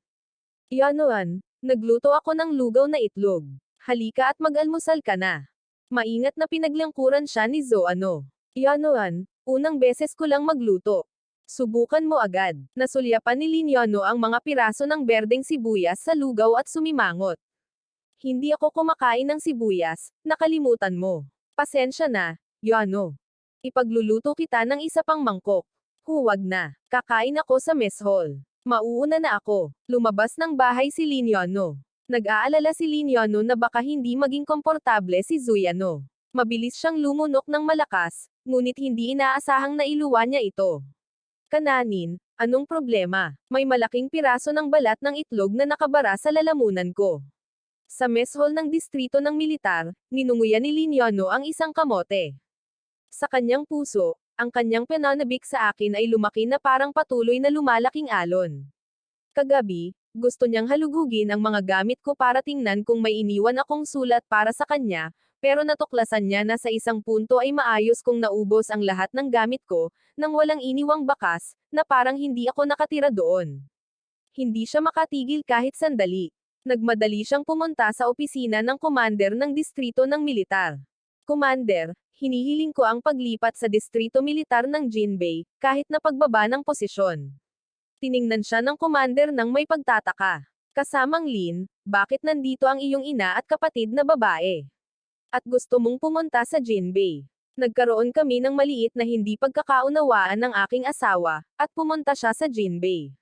Yanoan, nagluto ako ng lugaw na itlog. Halika at mag-almusal ka na. Maingat na pinaglangkuran siya ni Zoano. Yanoan, unang beses ko lang magluto. Subukan mo agad. Nasulyapan ni Linyano ang mga piraso ng berdeng sibuyas sa lugaw at sumimangot. Hindi ako kumakain ng sibuyas, nakalimutan mo. Pasensya na, Yano. Ipagluluto kita ng isa pang mangkok. Huwag na. Kakain ako sa mess hall. Mauuna na ako. Lumabas ng bahay si Linyano. Nag-aalala si Linyano na baka hindi maging komportable si Zuyano. Mabilis siyang lumunok ng malakas, ngunit hindi inaasahang nailuwa niya ito. Kananin, anong problema? May malaking piraso ng balat ng itlog na nakabara sa lalamunan ko. Sa mess hall ng distrito ng militar, ninunguyan ni Linyano ang isang kamote. Sa kanyang puso, ang kanyang pananabik sa akin ay lumaki na parang patuloy na lumalaking alon. Kagabi, gusto niyang halugugin ang mga gamit ko para tingnan kung may iniwan akong sulat para sa kanya, pero natuklasan niya na sa isang punto ay maayos kung naubos ang lahat ng gamit ko, nang walang iniwang bakas, na parang hindi ako nakatira doon. Hindi siya makatigil kahit sandali. Nagmadali siyang pumunta sa opisina ng commander ng distrito ng militar. Commander, hinihiling ko ang paglipat sa distrito militar ng Jinbei, kahit na pagbaba ng posisyon. Tiningnan siya ng commander nang may pagtataka. Kasamang Lin, bakit nandito ang iyong ina at kapatid na babae? At gusto mong pumunta sa Jinbei? Nagkaroon kami ng maliit na hindi pagkakaunawaan ng aking asawa, at pumunta siya sa Jinbei.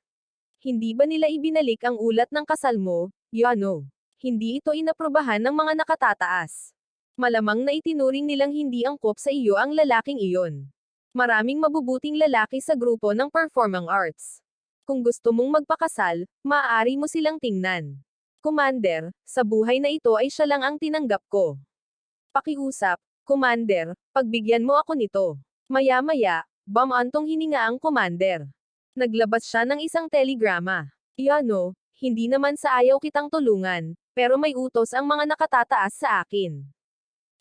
Hindi ba nila ibinalik ang ulat ng kasal mo, Yano? Hindi ito inaprobahan ng mga nakatataas. Malamang na itinuring nilang hindi angkop sa iyo ang lalaking iyon. Maraming mabubuting lalaki sa grupo ng performing arts. Kung gusto mong magpakasal, maaari mo silang tingnan. Commander, sa buhay na ito ay siya lang ang tinanggap ko. Pakiusap, Commander, pagbigyan mo ako nito. Maya-maya, bumantong hininga ang Commander. Naglabas siya ng isang telegrama. Yano, hindi naman sa ayaw kitang tulungan, pero may utos ang mga nakatataas sa akin.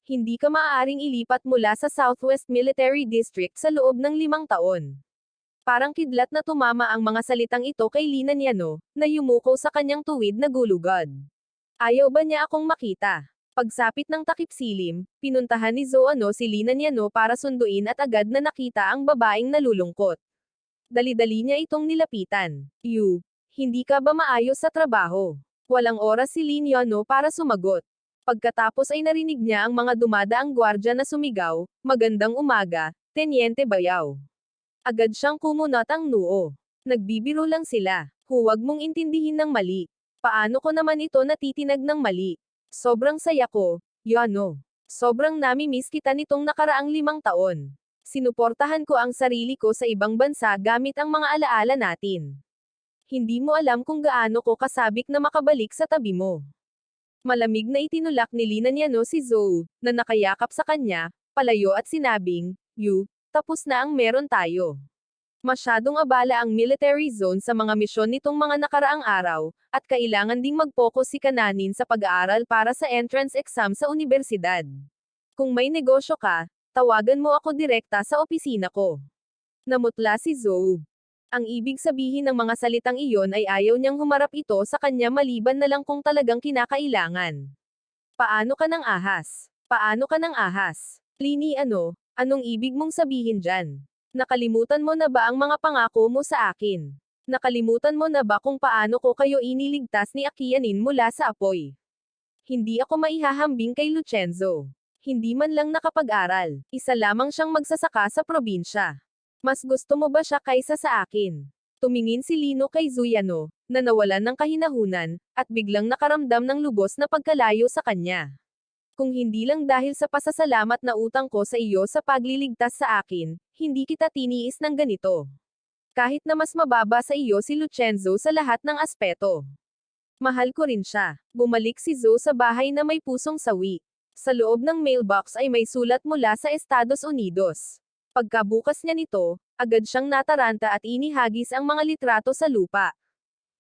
Hindi ka maaaring ilipat mula sa Southwest Military District sa loob ng 5 taon. Parang kidlat na tumama ang mga salitang ito kay Linyano, na yumuko sa kanyang tuwid na gulugod. Ayaw ba niya akong makita? Pagsapit ng takip silim, pinuntahan ni Zoano si Linyano para sunduin at agad na nakita ang babaeng nalulungkot. Dali-dali niya itong nilapitan. Hindi ka ba maayos sa trabaho? Walang oras si Linyano para sumagot. Pagkatapos ay narinig niya ang mga dumadaang gwardya na sumigaw, "Magandang umaga, Tenyente Bayaw." Agad siyang kumunot ang noo. Nagbibiro lang sila. Huwag mong intindihin ng mali. Paano ko naman ito natitinag ng mali? Sobrang saya ko, Yano. Sobrang nami-miss kita nitong nakaraang 5 taon. Sinuportahan ko ang sarili ko sa ibang bansa gamit ang mga alaala natin. Hindi mo alam kung gaano ko kasabik na makabalik sa tabi mo. Malamig na itinulak ni Linyano si Zou, na nakayakap sa kanya, palayo at sinabing, tapos na ang meron tayo. Masyadong abala ang military zone sa mga misyon nitong mga nakaraang araw, at kailangan ding mag-focus si Kananin sa pag-aaral para sa entrance exam sa unibersidad. Kung may negosyo ka, tawagan mo ako direkta sa opisina ko. Namutla si Zou. Ang ibig sabihin ng mga salitang iyon ay ayaw niyang humarap ito sa kanya maliban na lang kung talagang kinakailangan. Paano ka ng ahas? Paano ka ng ahas? Lini anong ibig mong sabihin dyan? Nakalimutan mo na ba ang mga pangako mo sa akin? Nakalimutan mo na ba kung paano ko kayo iniligtas ni Akianin mula sa apoy? Hindi ako maihahambing kay Lucenzo. Hindi man lang nakapag-aral. Isa lamang siyang magsasaka sa probinsya. Mas gusto mo ba siya kaysa sa akin? Tumingin si Lino kay Zuyano, na nawalan ng kahinahunan, at biglang nakaramdam ng lubos na pagkalayo sa kanya. Kung hindi lang dahil sa pasasalamat na utang ko sa iyo sa pagliligtas sa akin, hindi kita tiniis ng ganito. Kahit na mas mababa sa iyo si Lucenzo sa lahat ng aspeto. Mahal ko rin siya. Bumalik si Zo sa bahay na may pusong sawi. Sa loob ng mailbox ay may sulat mula sa Estados Unidos. Pagkabukas niya nito, agad siyang nataranta at inihagis ang mga litrato sa lupa.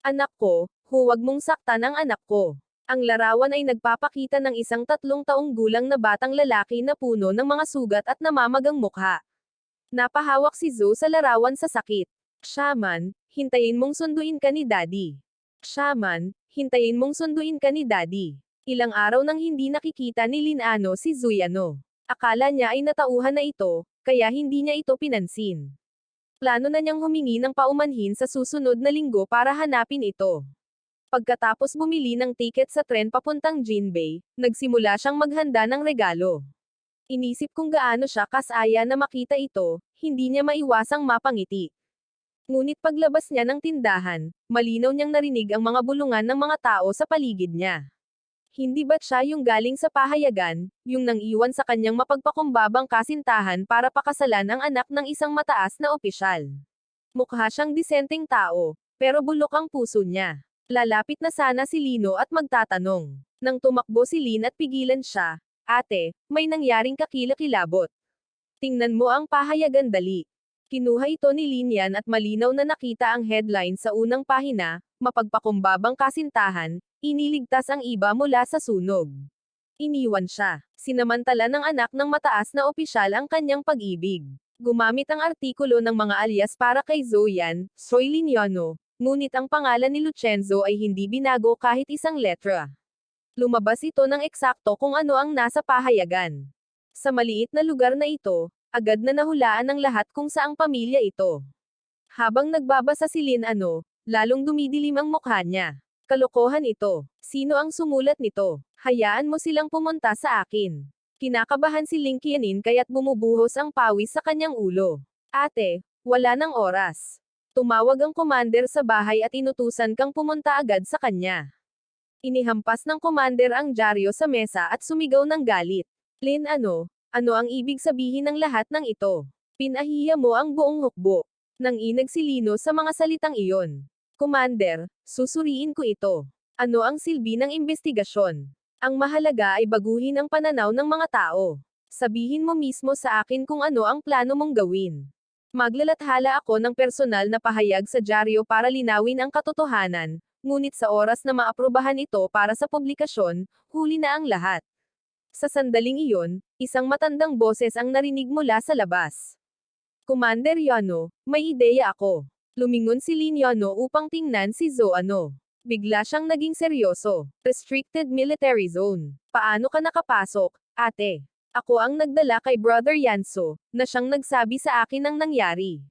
Anak ko, huwag mong saktan ang anak ko. Ang larawan ay nagpapakita ng isang 3 taong gulang na batang lalaki na puno ng mga sugat at namamagang mukha. Napahawak si Zoe sa larawan sa sakit. Shaman, hintayin mong sunduin ka ni Daddy. Shaman, hintayin mong sunduin ka ni Daddy. Ilang araw nang hindi nakikita ni Linano si Zuyano. Akala niya ay natauhan na ito, kaya hindi niya ito pinansin. Plano na niyang humingi ng paumanhin sa susunod na linggo para hanapin ito. Pagkatapos bumili ng tiket sa tren papuntang Jinbei, nagsimula siyang maghanda ng regalo. Inisip kung gaano siya kasaya na makita ito, hindi niya maiwasang mapangiti. Ngunit paglabas niya ng tindahan, malinaw niyang narinig ang mga bulungan ng mga tao sa paligid niya. Hindi ba't siya yung galing sa pahayagan, yung nang iwan sa kanyang mapagpakumbabang kasintahan para pakasalan ang anak ng isang mataas na opisyal? Mukha siyang disenteng tao, pero bulok ang puso niya. Lalapit na sana si Lino at magtatanong. Nang tumakbo si Lin at pigilan siya, "Ate, may nangyaring kakilakilabot. Tingnan mo ang pahayagan dali." Kinuha ito ni Lin yan at malinaw na nakita ang headline sa unang pahina, "Mapagpakumbabang kasintahan, iniligtas ang iba mula sa sunog." Iniwan siya. Sinamantala ng anak ng mataas na opisyal ang kanyang pag-ibig. Gumamit ang artikulo ng mga alias para kay Zoyan, Soy Linyano, ngunit ang pangalan ni Lucenzo ay hindi binago kahit isang letra. Lumabas ito ng eksakto kung ano ang nasa pahayagan. Sa maliit na lugar na ito, agad na nahulaan ng lahat kung saang pamilya ito. Habang nagbabasa si Linano, lalong dumidilim ang mukha niya. Kalokohan ito. Sino ang sumulat nito? Hayaan mo silang pumunta sa akin. Kinakabahan si Linkianin kaya't bumubuhos ang pawis sa kanyang ulo. Ate, wala nang oras. Tumawag ang commander sa bahay at inutusan kang pumunta agad sa kanya. Inihampas ng commander ang dyaryo sa mesa at sumigaw ng galit. Lin, ano ang ibig sabihin ng lahat ng ito? Pinahiya mo ang buong hukbo. Nanginag si Lino sa mga salitang iyon. Commander, susuriin ko ito. Ano ang silbi ng investigasyon? Ang mahalaga ay baguhin ang pananaw ng mga tao. Sabihin mo mismo sa akin kung ano ang plano mong gawin. Maglalathala ako ng personal na pahayag sa dyaryo para linawin ang katotohanan, ngunit sa oras na maaprubahan ito para sa publikasyon, huli na ang lahat. Sa sandaling iyon, isang matandang boses ang narinig mula sa labas. Commander Yano, may ideya ako. Lumingon si Lin Yano upang tingnan si Zoano. Bigla siyang naging seryoso. Restricted Military Zone. Paano ka nakapasok, ate? Ako ang nagdala kay Brother Yanso, na siyang nagsabi sa akin ng nangyari.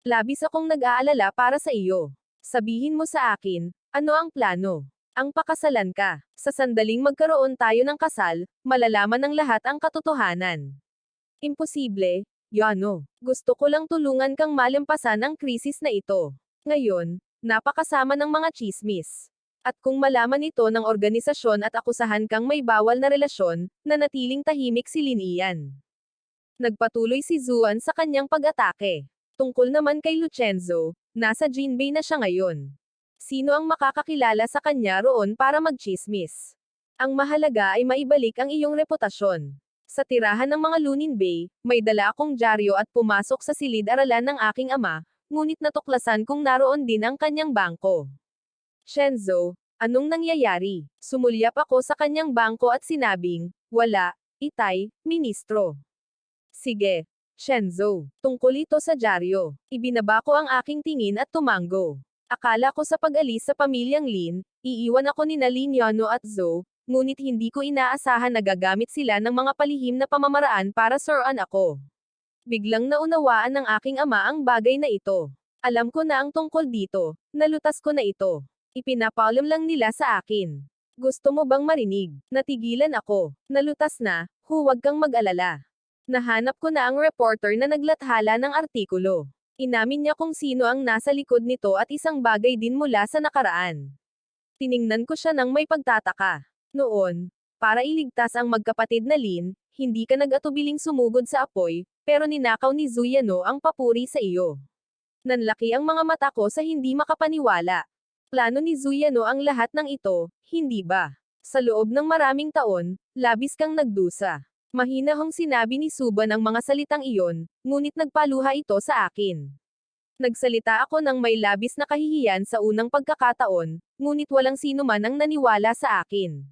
Labis akong nag-aalala para sa iyo. Sabihin mo sa akin, ano ang plano? Ang pakasalan ka. Sa sandaling magkaroon tayo ng kasal, malalaman ng lahat ang katotohanan. Imposible, Yano. Gusto ko lang tulungan kang malampasan ang krisis na ito. Ngayon, napakasama ng mga tsismis. At kung malaman ito ng organisasyon at akusahan kang may bawal na relasyon, nanatiling tahimik si Linian. Nagpatuloy si Zuan sa kanyang pag-atake. Tungkol naman kay Lucenzo, nasa Jinbei na siya ngayon. Sino ang makakakilala sa kanya roon para magchismis? Ang mahalaga ay maibalik ang iyong reputasyon. Sa tirahan ng mga Lunin Bay, may dala akong dyaryo at pumasok sa silid-aralan ng aking ama, ngunit natuklasan kong naroon din ang kanyang bangko. Shenzo, anong nangyayari? Sumulyap ako sa kanyang bangko at sinabing, wala, itay, ministro. Sige, Shenzo, tungkol ito sa dyaryo. Ibinaba ko ang aking tingin at tumango. Akala ko sa pag-alis sa pamilyang Lin, iiwan ako ni Lin Yano at Zo, ngunit hindi ko inaasahan na gagamit sila ng mga palihim na pamamaraan para suruan ako. Biglang naunawaan ng aking ama ang bagay na ito. Alam ko na ang tungkol dito, nalutas ko na ito. Ipinapaalam lang nila sa akin. Gusto mo bang marinig? Natigilan ako. Nalutas na, huwag kang mag-alala. Nahanap ko na ang reporter na naglathala ng artikulo. Inamin niya kung sino ang nasa likod nito at isang bagay din mula sa nakaraan. Tiningnan ko siya ng may pagtataka. Noon, para iligtas ang magkapatid na Lin, hindi ka nag-atubiling sumugod sa apoy, pero ninakaw ni Zuyano ang papuri sa iyo. Nanlaki ang mga mata ko sa hindi makapaniwala. Plano ni Zuyano ang lahat ng ito, hindi ba? Sa loob ng maraming taon, Labis kang nagdusa. Mahinahong sinabi ni Suban ang mga salitang iyon, ngunit nagpaluha ito sa akin. Nagsalita ako ng may labis na kahihiyan sa unang pagkakataon, ngunit walang sino man ang naniwala sa akin.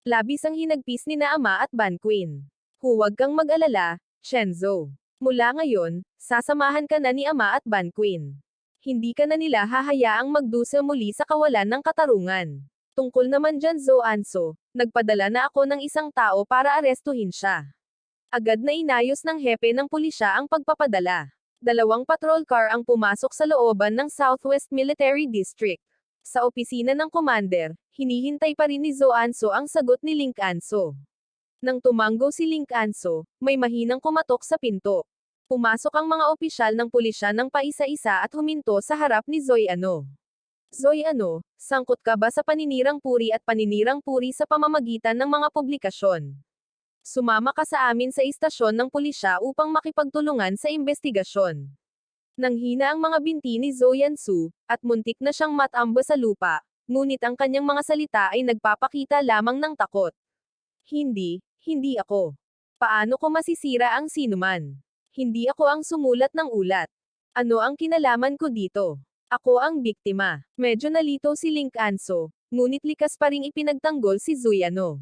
Labis ang hinagpis ni na Ama at Banquin. Huwag kang mag-alala, Chenzo. Mula ngayon, sasamahan ka na ni Ama at Banquin. Hindi ka na nila hahayaang magdusa muli sa kawalan ng katarungan. Tungkol naman dyan Zoanso, nagpadala na ako ng isang tao para arestuhin siya. Agad na inayos ng hepe ng pulisya ang pagpapadala. 2 patrol car ang pumasok sa looban ng Southwest Military District. Sa opisina ng commander, hinihintay pa rin ni Zoanso ang sagot ni Link Anso. Nang tumanggo si Link Anso, may mahinang kumatok sa pinto. Pumasok ang mga opisyal ng pulisya ng paisa-isa at huminto sa harap ni Zoyano. Zoyano, sangkot ka ba sa paninirang puri at paninirang puri sa pamamagitan ng mga publikasyon? Sumama ka sa amin sa istasyon ng pulisya upang makipagtulungan sa investigasyon. Nanghina ang mga binti ni Zoyansu, at muntik na siyang matamba sa lupa, ngunit ang kanyang mga salita ay nagpapakita lamang ng takot. Hindi ako. Paano ko masisira ang sinuman? Hindi ako ang sumulat ng ulat. Ano ang kinalaman ko dito? Ako ang biktima. Medyo nalito si Link Anso, ngunit likas pa ring ipinagtanggol si Zoyano.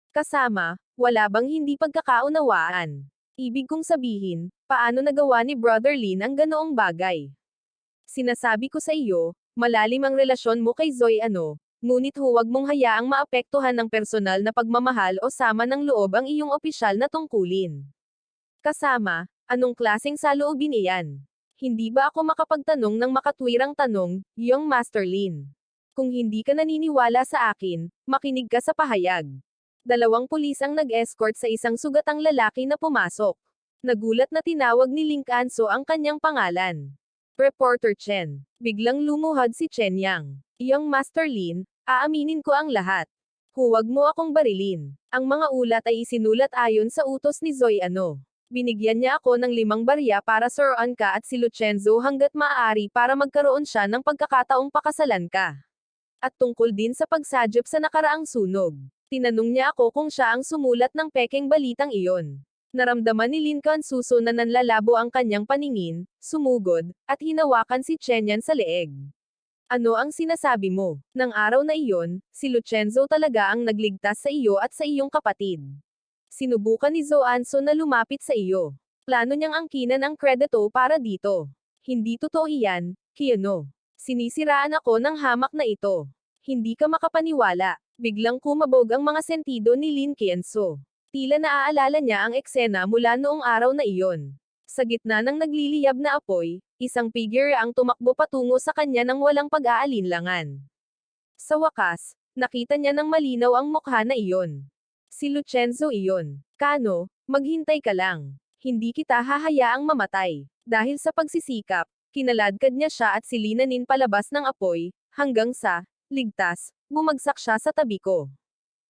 Kasama, wala bang hindi pagkakaunawaan? Ibig kong sabihin, paano nagawa ni Brother Lin ang ganoong bagay? Sinasabi ko sa iyo, malalim ang relasyon mo kay Zoyano, ngunit huwag mong hayaang maapektuhan ng personal na pagmamahal o sama ng loob ang iyong opisyal na tungkulin. Kasama, anong klaseng saloobin iyan? Hindi ba ako makapagtanong ng makatwirang tanong, Young Master Lin? Kung hindi ka naniniwala sa akin, makinig ka sa pahayag. 2 pulis ang nag-escort sa isang sugatang lalaki na pumasok. Nagulat na tinawag ni Link Anso ang kanyang pangalan. Reporter Chen. Biglang lumuhad si Chen Yang. Young Master Lin, aaminin ko ang lahat. Huwag mo akong barilin. Ang mga ulat ay isinulat ayon sa utos ni Zoyano. Binigyan niya ako ng 5 barya para suruan ka at si Lucenzo hanggat maaari para magkaroon siya ng pagkakataong pakasalan ka. At tungkol din sa pagsadyop sa nakaraang sunog. Tinanong niya ako kung siya ang sumulat ng pekeng balitang iyon. Naramdaman ni Lincoln Suso na nanlalabo ang kanyang paningin, sumugod, at hinawakan si Chenyan sa leeg. Ano ang sinasabi mo? Nang araw na iyon, si Lucenzo talaga ang nagligtas sa iyo at sa iyong kapatid. Sinubukan ni Zoanso na lumapit sa iyo. Plano niyang angkinan ang kredito para dito. Hindi totoo iyan, Kiano. Sinisiraan ako ng hamak na ito. Hindi ka makapaniwala. Biglang kumabog ang mga sentido ni Lin Qianso. Tila naaalala niya ang eksena mula noong araw na iyon. Sa gitna ng nagliliyab na apoy, isang figure ang tumakbo patungo sa kanya ng walang pag-aalinlangan. Sa wakas, nakita niya ng malinaw ang mukha na iyon. Si Lucenzo iyon. Kano, maghintay ka lang. Hindi kita hahayaang mamatay. Dahil sa pagsisikap, kinaladkad niya siya at silinanin palabas ng apoy, hanggang sa, ligtas, bumagsak siya sa tabi ko.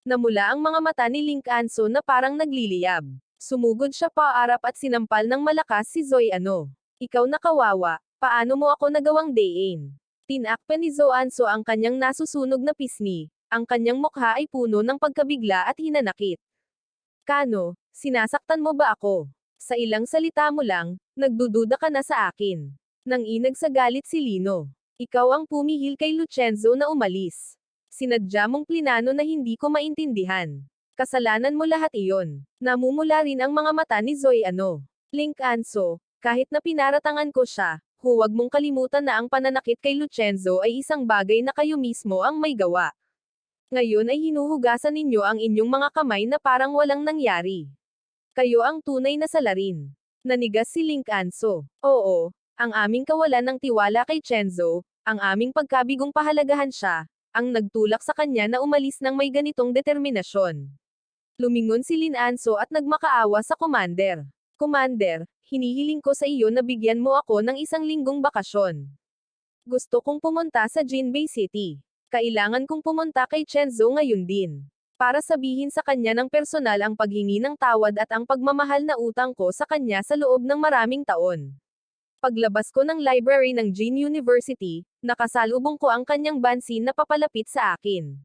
Namula ang mga mata ni Link Anso na parang nagliliyab. Sumugod siya paarap at sinampal ng malakas si Zoyano. Ikaw na kawawa, paano mo ako nagawang dayin? Tinakpan ni Zoanso ang kanyang nasusunog na pisngi. Ang kanyang mukha ay puno ng pagkabigla at hinanakit. Kano, sinasaktan mo ba ako? Sa ilang salita mo lang, nagdududa ka na sa akin. Nanginag sa galit si Lino. Ikaw ang pumihil kay Lucenzo na umalis. Sinadya mong plinano na hindi ko maintindihan. Kasalanan mo lahat iyon. Namumula rin ang mga mata ni Zoyano. Link Anso, kahit na pinaratangan ko siya, huwag mong kalimutan na ang pananakit kay Lucenzo ay isang bagay na kayo mismo ang may gawa. Ngayon ay hinuhugasan ninyo ang inyong mga kamay na parang walang nangyari. Kayo ang tunay na salarin. Nanigas si Link Anso. Oo, ang aming kawalan ng tiwala kay Chenzo, ang aming pagkabigong pahalagahan siya, ang nagtulak sa kanya na umalis ng may ganitong determinasyon. Lumingon si Lin Anso at nagmakaawa sa commander. Commander, hinihiling ko sa iyo na bigyan mo ako ng 1 linggong bakasyon. Gusto kong pumunta sa Jinbei City. Kailangan kong pumunta kay Chenzo ngayon din. Para sabihin sa kanya ng personal ang paghingi ng tawad at ang pagmamahal na utang ko sa kanya sa loob ng maraming taon. Paglabas ko ng library ng Jin University, nakasalubong ko ang kanyang bansin na papalapit sa akin.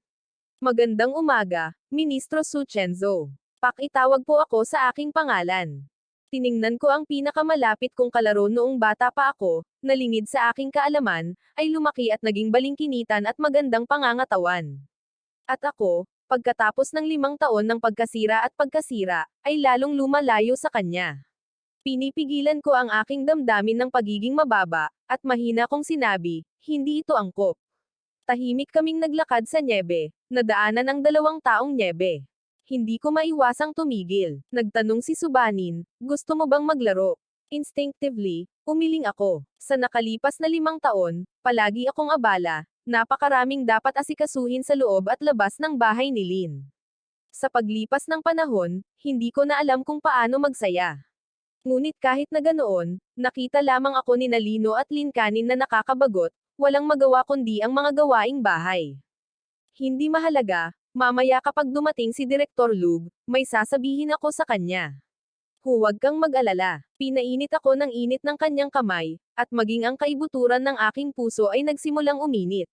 Magandang umaga, Ministro Su Chenzo. Pakitawag po ako sa aking pangalan. Tiningnan ko ang pinakamalapit kong kalaro noong bata pa ako, nalingid sa aking kaalaman, ay lumaki at naging balingkinitan at magandang pangangatawan. At ako, pagkatapos ng 5 taon ng pagkasira, ay lalong lumalayo sa kanya. Pinipigilan ko ang aking damdamin ng pagiging mababa, at mahina kong sinabi, hindi ito angkop. Tahimik kaming naglakad sa nyebe, nadaanan ang 2 taong nyebe. Hindi ko maiwasang tumigil. Nagtanong si Subanin, gusto mo bang maglaro? Instinctively, umiling ako. Sa nakalipas na 5 taon, palagi akong abala, napakaraming dapat asikasuhin sa loob at labas ng bahay ni Lin. Sa paglipas ng panahon, hindi ko na alam kung paano magsaya. Ngunit kahit na ganoon, nakita lamang ako ni Nalino at Lincanin na nakakabagot, walang magawa kundi ang mga gawaing bahay. Hindi mahalaga, mamaya kapag dumating si Direktor Lug, may sasabihin ako sa kanya. Huwag kang mag-alala. Pinainit ako ng init ng kanyang kamay, at maging ang kaibuturan ng aking puso ay nagsimulang uminit.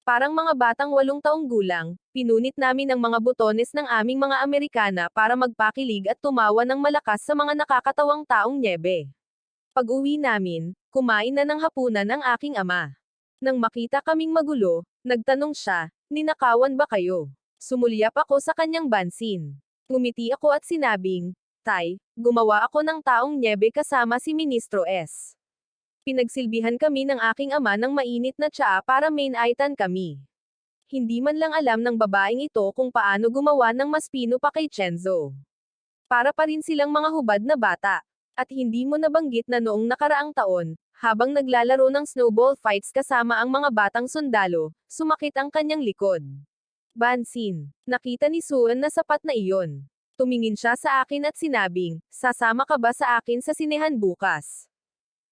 Parang mga batang 8 taong gulang, pinunit namin ang mga butones ng aming mga Amerikana para magpakilig at tumawa ng malakas sa mga nakakatawang taong nyebe. Pag-uwi namin, kumain na ng hapunan ang aking ama. Nang makita kaming magulo, nagtanong siya, ninakawan ba kayo? Sumulyap ako sa kanyang bansin. Ngumiti ako at sinabing, Tay, gumawa ako ng taong nyebe kasama si Ministro S. Pinagsilbihan kami ng aking ama ng mainit na tsaa para main-aitan kami. Hindi man lang alam ng babaeng ito kung paano gumawa ng maspino pa kay Chenzo. Para pa rin silang mga hubad na bata. At hindi mo nabanggit na noong nakaraang taon, habang naglalaro ng snowball fights kasama ang mga batang sundalo, sumakit ang kanyang likod. Bansin. Nakita ni Suan na sapat na iyon. Tumingin siya sa akin at sinabing, sasama ka ba sa akin sa sinehan bukas?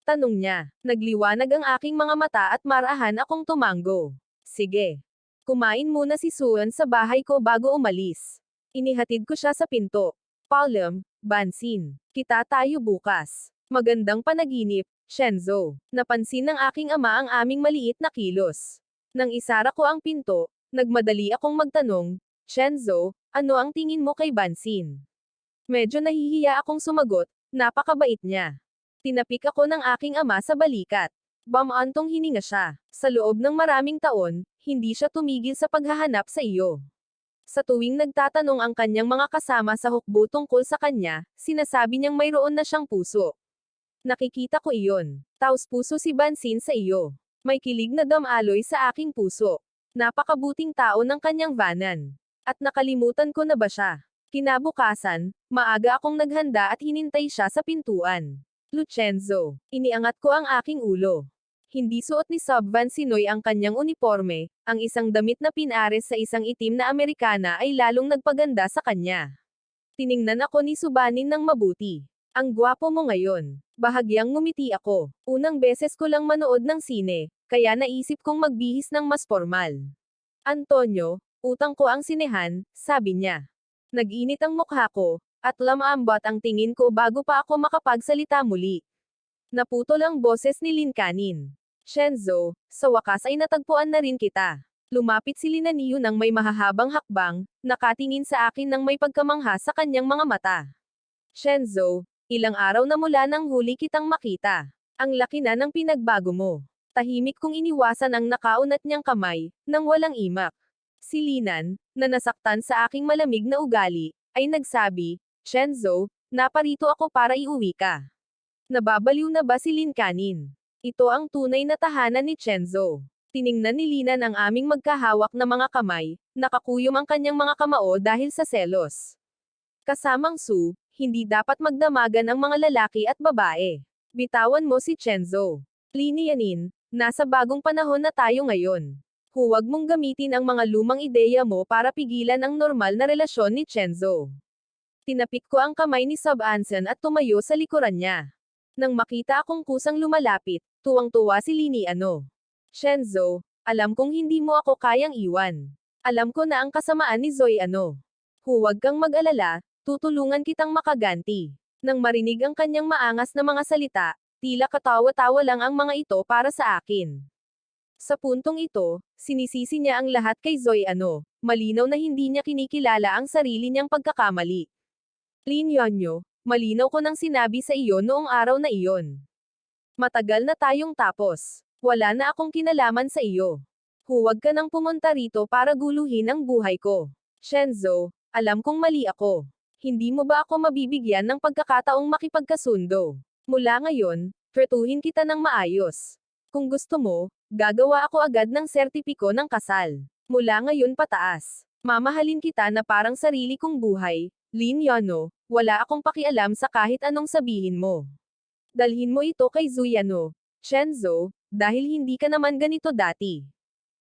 Tanong niya. Nagliwanag ang aking mga mata at marahan akong tumango. Sige. Kumain muna si Suan sa bahay ko bago umalis. Inihatid ko siya sa pinto. Palm, Bansin. Kita tayo bukas. Magandang panaginip, Chenzo. Napansin ng aking ama ang aming maliit na kilos. Nang isara ko ang pinto, nagmadali akong magtanong, Chenzo, ano ang tingin mo kay Bansin? Medyo nahihiya akong sumagot, napakabait niya. Tinapik ako ng aking ama sa balikat. Bamantong hininga siya. Sa loob ng maraming taon, hindi siya tumigil sa paghahanap sa iyo. Sa tuwing nagtatanong ang kanyang mga kasama sa hukbo tungkol sa kanya, sinasabi niyang mayroon na siyang puso. Nakikita ko iyon. Taos-puso si Bansin sa iyo. May kilig na damaloy sa aking puso. Napakabuting tao ng kanyang vanan. At nakalimutan ko na ba siya? Kinabukasan, maaga akong naghanda at hinintay siya sa pintuan. Lucenzo. Iniangat ko ang aking ulo. Hindi suot ni Subvan Sinoy ang kanyang uniforme, ang isang damit na pinares sa isang itim na Amerikana ay lalong nagpaganda sa kanya. Tiningnan ako ni Subanin ng mabuti. Ang gwapo mo ngayon. Bahagyang ngumiti ako. Unang beses ko lang manood ng sine, kaya naisip kong magbihis ng mas formal. Antonio, utang ko ang sinehan, sabi niya. Nag-init ang mukha ko, at lamambot ang tingin ko bago pa ako makapagsalita muli. Naputol ang boses ni Lincanin. Chenzo, sa wakas ay natagpuan na rin kita. Lumapit si Linaniyo ng may mahahabang hakbang, nakatingin sa akin ng may pagkamangha sa kanyang mga mata. Chenzo, ilang araw na mula nang huli kitang makita. Ang laki na ng pinagbago mo. Tahimik kong iniwasan ang nakaunat niyang kamay, nang walang imak. Si Linan, na nasaktan sa aking malamig na ugali, ay nagsabi, Chenzo, naparito ako para iuwi ka. Nababaliw na ba si Lincanin? Ito ang tunay na tahanan ni Chenzo. Tiningnan ni Linan ang aming magkahawak na mga kamay, nakakuyom ang kanyang mga kamao dahil sa selos. Kasamang Su, hindi dapat magdamagan ang mga lalaki at babae. Bitawan mo si Chenzo. Linianin, nasa bagong panahon na tayo ngayon. Huwag mong gamitin ang mga lumang ideya mo para pigilan ang normal na relasyon ni Chenzo. Tinapik ko ang kamay ni Sub-Anson at tumayo sa likuran niya. Nang makita akong kusang lumalapit, tuwang-tuwa si Liniano. Chenzo, alam kong hindi mo ako kayang iwan. Alam ko na ang kasamaan ni Zoe ano. Huwag kang mag-alala, tutulungan kitang makaganti. Nang marinig ang kanyang maangas na mga salita, tila katawa-tawa lang ang mga ito para sa akin. Sa puntong ito, sinisisi niya ang lahat kay Zoe Ano. Malinaw na hindi niya kinikilala ang sarili niyang pagkakamali. Lin Yonyo, malinaw ko nang sinabi sa iyo noong araw na iyon. Matagal na tayong tapos. Wala na akong kinalaman sa iyo. Huwag ka nang pumunta rito para guluhin ang buhay ko. Shenzo, alam kong mali ako. Hindi mo ba ako mabibigyan ng pagkakataong makipagkasundo? Mula ngayon, tretuhin kita ng maayos. Kung gusto mo, gagawa ako agad ng sertipiko ng kasal. Mula ngayon pataas. Mamahalin kita na parang sarili kong buhay, Lin Yonyo, wala akong pakialam sa kahit anong sabihin mo. Dalhin mo ito kay Zuyano. Shenzo, dahil hindi ka naman ganito dati.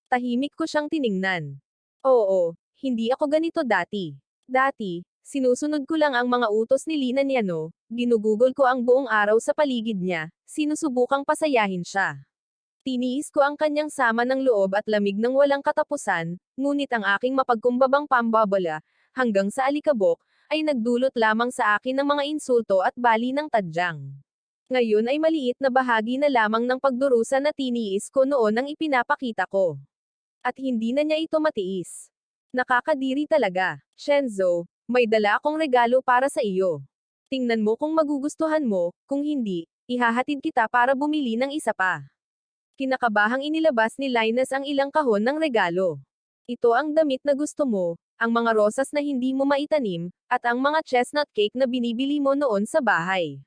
Tahimik ko siyang tiningnan. Oo, hindi ako ganito dati. Dati, sinusunod ko lang ang mga utos ni Lina Niano, ginugugol ko ang buong araw sa paligid niya, sinusubukang pasayahin siya. Tiniis ko ang kanyang sama ng loob at lamig ng walang katapusan, ngunit ang aking mapagkumbabang pambabala, hanggang sa alikabok, ay nagdulot lamang sa akin ng mga insulto at bali ng tadyang. Ngayon ay maliit na bahagi na lamang ng pagdurusa na tiniis ko noon ang ipinapakita ko. At hindi na niya ito matiis. Nakakadiri talaga. Shenzo, may dala akong regalo para sa iyo. Tingnan mo kung magugustuhan mo, kung hindi, ihahatid kita para bumili ng isa pa. Kinakabahang inilabas ni Linus ang ilang kahon ng regalo. Ito ang damit na gusto mo, ang mga rosas na hindi mo maitanim, at ang mga chestnut cake na binibili mo noon sa bahay.